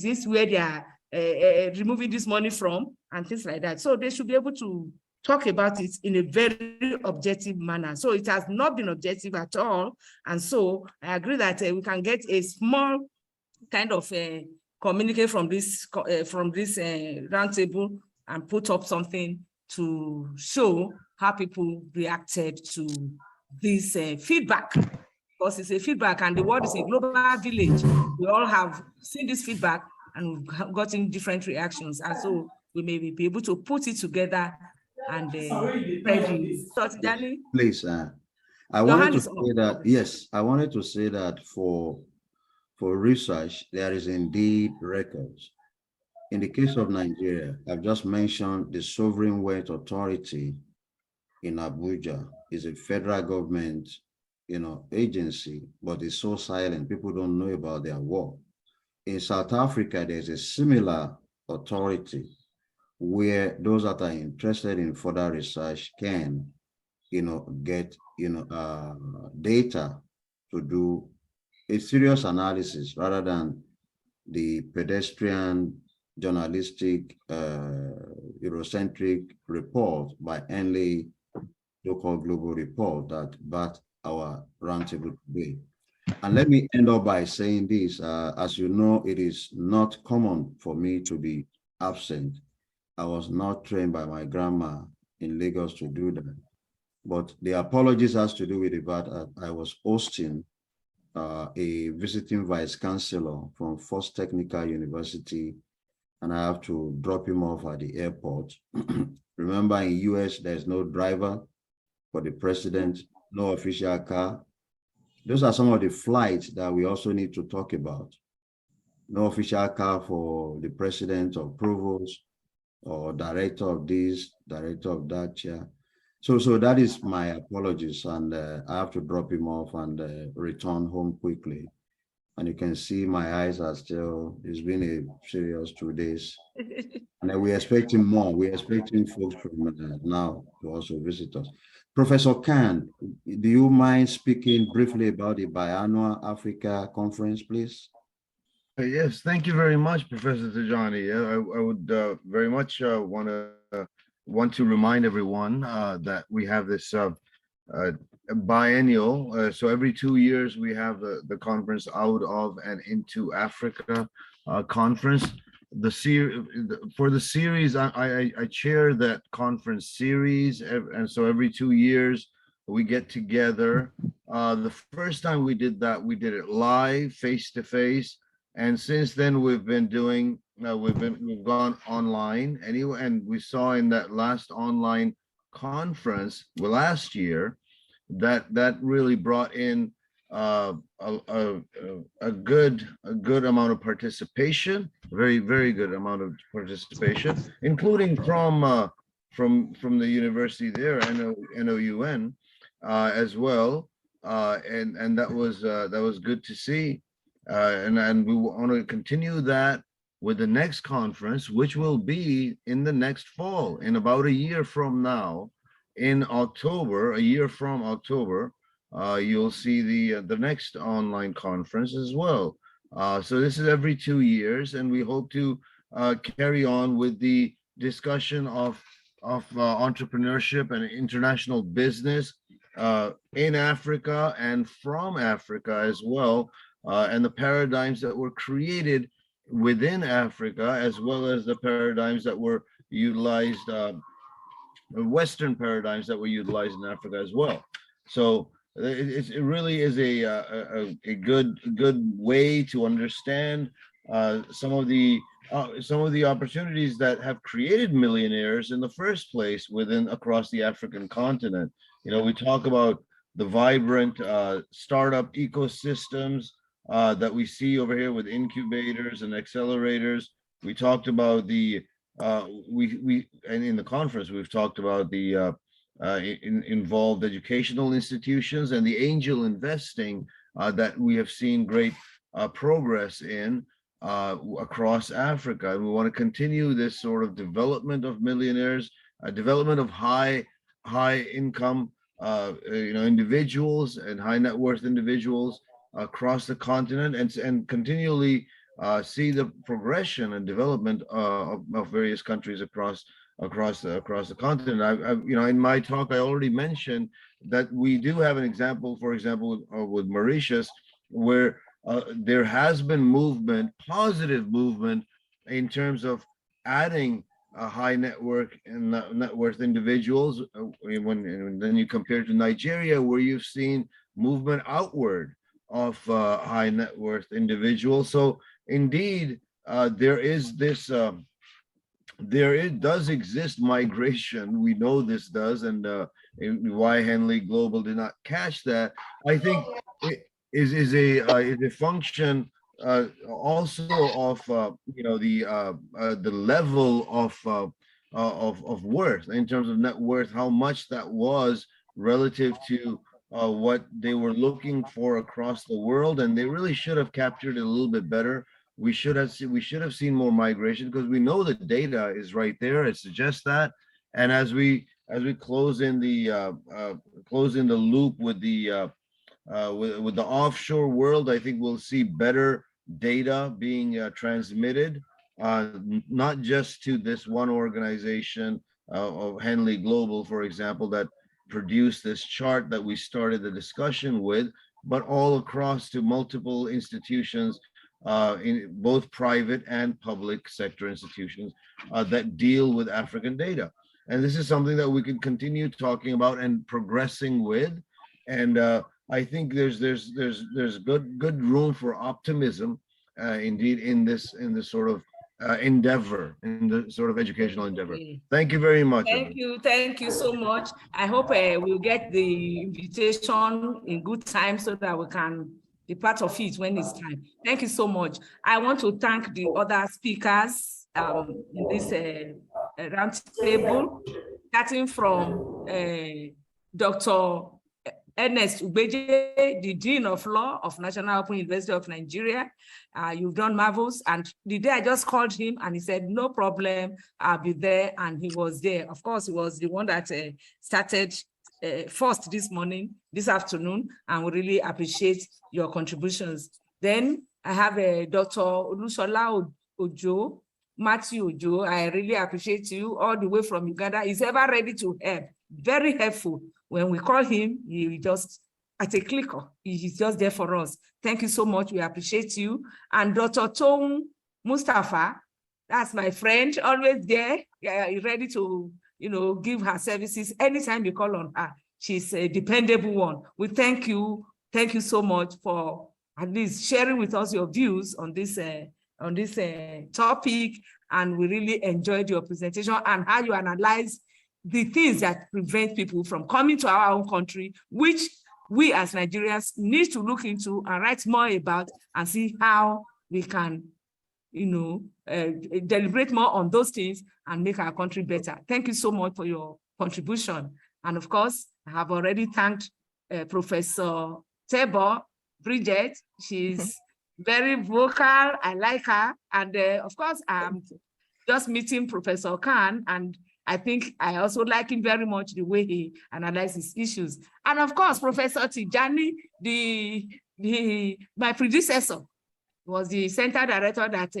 this where they are removing this money from and things like that? So they should be able to talk about it in a very objective manner. So it has not been objective at all. And so I agree that we can get a small kind of communicate from this roundtable and put up something to show how people reacted to this feedback, because it's a feedback and the world is a global village. We all have seen this feedback and we've gotten different reactions. And so we may be able to put it together and Please, I wanted to say that, yes, I wanted to say that for research, there is indeed records. In the case of Nigeria, I've just mentioned the Sovereign Wealth Authority in Abuja is a federal government, agency, but it's so silent. People don't know about their work. In South Africa, there's a similar authority where those that are interested in further research can, get, data to do a serious analysis rather than the pedestrian journalistic Eurocentric report by only so-called global report that bat our roundtable today. And let me end up by saying this, as you know, it is not common for me to be absent. I was not trained by my grandma in Lagos to do that. But the apologies has to do with the fact that I was hosting a visiting vice chancellor from First Technical University, and I have to drop him off at the airport. Remember, in US, there's no driver for the president, no official car. Those are some of the flights that we also need to talk about. No official car for the president or provost or director of this, director of that chair. So that is my apologies, and I have to drop him off and return home quickly. And you can see my eyes are still, it's been a serious 2 days. And we're expecting more. We're expecting folks from now to also visit us. Professor Khan, do you mind speaking briefly about the Biannual Africa Conference, please? Yes, thank you very much, Professor Tajani. I would very much want to remind everyone that we have this biennial. So every 2 years we have the conference Out of and Into Africa conference. For the series, I chair that conference series, and so every 2 years we get together. The first time we did that, we did it live, face to face, and since then we've been doing. We've gone online anyway, and we saw in that last online conference last year that really brought in a good amount of participation, very good amount of participation, including from the university there, NOUN, as well, and that was good to see, and we want to continue that with the next conference, which will be in the next fall, in about a year from now, in October, a year from October, you'll see the next online conference as well. So this is every 2 years, and we hope to carry on with the discussion of entrepreneurship and international business in Africa and from Africa as well, and the paradigms that were created within Africa, as well as the paradigms that were utilized, Western paradigms that were utilized in Africa as well. So it really is a good way to understand some of the some of the opportunities that have created millionaires in the first place across the African continent. You know, we talk about the vibrant startup ecosystems that we see over here with incubators and accelerators. We talked about the and in the conference we've talked about the involved educational institutions and the angel investing that we have seen great progress in across Africa. And we want to continue this sort of development of millionaires, development of high income individuals and high net worth individuals across the continent, and continually see the progression and development of various countries across the continent. In my talk, I already mentioned that we do have an example, for example, with Mauritius, where there has been movement, positive movement, in terms of adding high net worth individuals. When then you compare to Nigeria, where you've seen movement outward of high net worth individuals. So indeed, there is this. It does exist migration. We know this does, and why Henley Global did not catch that, I think, it is a function also of the level of worth, in terms of net worth, how much that was relative to what they were looking for across the world, and they really should have captured it a little bit better. We should have seen more migration, because we know the data is right there. It suggests that. And as we close in the loop with the offshore world, I think we'll see better data being transmitted, not just to this one organization of Henley Global, for example, that produced this chart that we started the discussion with, but all across to multiple institutions, in both private and public sector institutions that deal with African data. And this is something that we can continue talking about and progressing with. And I think there's good room for optimism, indeed, in this sort of endeavor, in the sort of educational endeavor. Okay. Thank you very much. Thank you so much. I hope we'll get the invitation in good time so that we can be part of it when it's time. Thank you so much. I want to thank the other speakers in this round table, starting from Dr. Ernest Obedy, the Dean of Law of National Open University of Nigeria. You've done marvels. And the day I just called him and he said, no problem, I'll be there. And he was there. Of course, he was the one that started first this afternoon, and we really appreciate your contributions. Then I have Dr. Olusola Ojo, Matthew Ojo. I really appreciate you all the way from Uganda. He's ever ready to help, very helpful. When we call him, he just, at a click, he's just there for us. Thank you so much. We appreciate you. And Dr. Tom Mustafa, that's my friend, always there, ready to give her services anytime you call on her. She's a dependable one. We thank you. Thank you so much for at least sharing with us your views on this topic. And we really enjoyed your presentation and how you analyze the things that prevent people from coming to our own country, which we as Nigerians need to look into and write more about and see how we can, deliberate more on those things and make our country better. Thank you so much for your contribution. And of course, I have already thanked Professor Tebow, Bridget. She's very vocal. I like her. And of course, I'm just meeting Professor Khan, and I think I also like him very much, the way he analyzes issues. And of course, Professor Tijani, my predecessor, was the center director that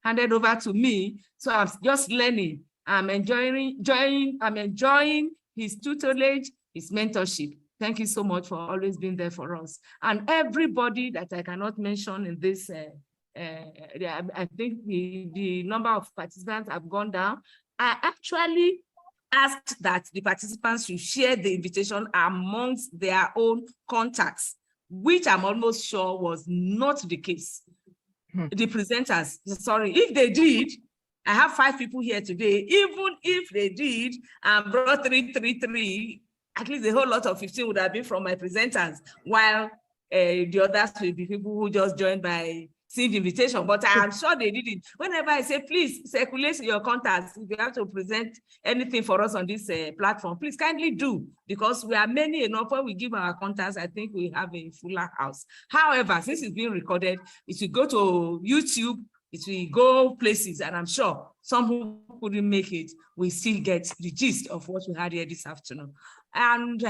handed over to me. So I'm just learning. I'm enjoying his tutelage, his mentorship. Thank you so much for always being there for us. And everybody that I cannot mention in this, I think the number of participants have gone down. I actually asked that the participants should share the invitation amongst their own contacts, which I'm almost sure was not the case. the presenters. Sorry, if they did, I have 5 people here today. Even if they did and brought 333, at least a whole lot of 15 would have been from my presenters, while the others will be people who just joined by seeing the invitation. But I am sure they did it. Whenever I say, please circulate your contacts, if you have to present anything for us on this platform, please kindly do, because we are many enough. When we give our contacts, I think we have a fuller house. However, since it's being recorded, it will go to YouTube, it will go places, and I'm sure some who couldn't make it will still get the gist of what we had here this afternoon. And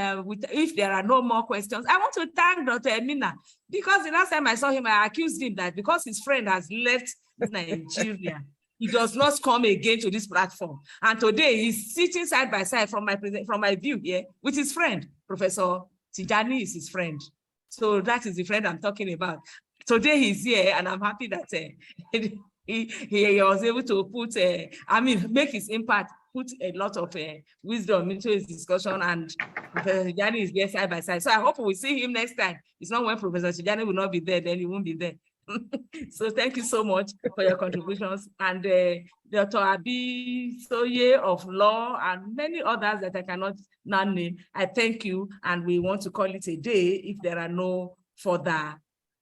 if there are no more questions, I want to thank Dr. Emina, because the last time I saw him, I accused him that because his friend has left Nigeria, he does not come again to this platform. And today he's sitting side by side from my view here with his friend, Professor Tijani is his friend. So that is the friend I'm talking about. Today he's here, and I'm happy that he was able to put, make his impact, put a lot of wisdom into his discussion, and Professor Tijani is there side by side. So I hope we see him next time. It's not when Professor Tijani will not be there, then he won't be there. So thank you so much for your contributions. And Dr. Abi Soye of Law and many others that I cannot now name, I thank you, and we want to call it a day if there are no further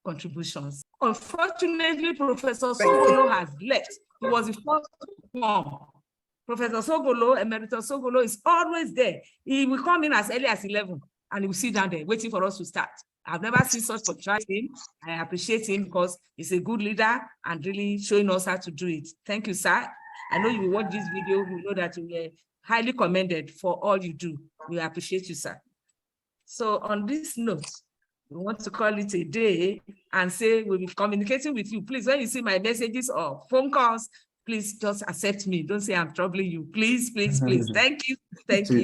contributions. Unfortunately, Professor Sogolo has left. He was the first to come. Professor Sogolo, Emeritus Sogolo, is always there. He will come in as early as 11, and he will sit down there waiting for us to start. I've never seen such contrast him. I appreciate him because he's a good leader and really showing us how to do it. Thank you, sir. I know you will watch this video. You know that you were highly commended for all you do. We appreciate you, sir. So on this note, we want to call it a day and say we'll be communicating with you. Please, when you see my messages or phone calls, please just accept me. Don't say I'm troubling you. Please, please, please. Thank you. Thank you.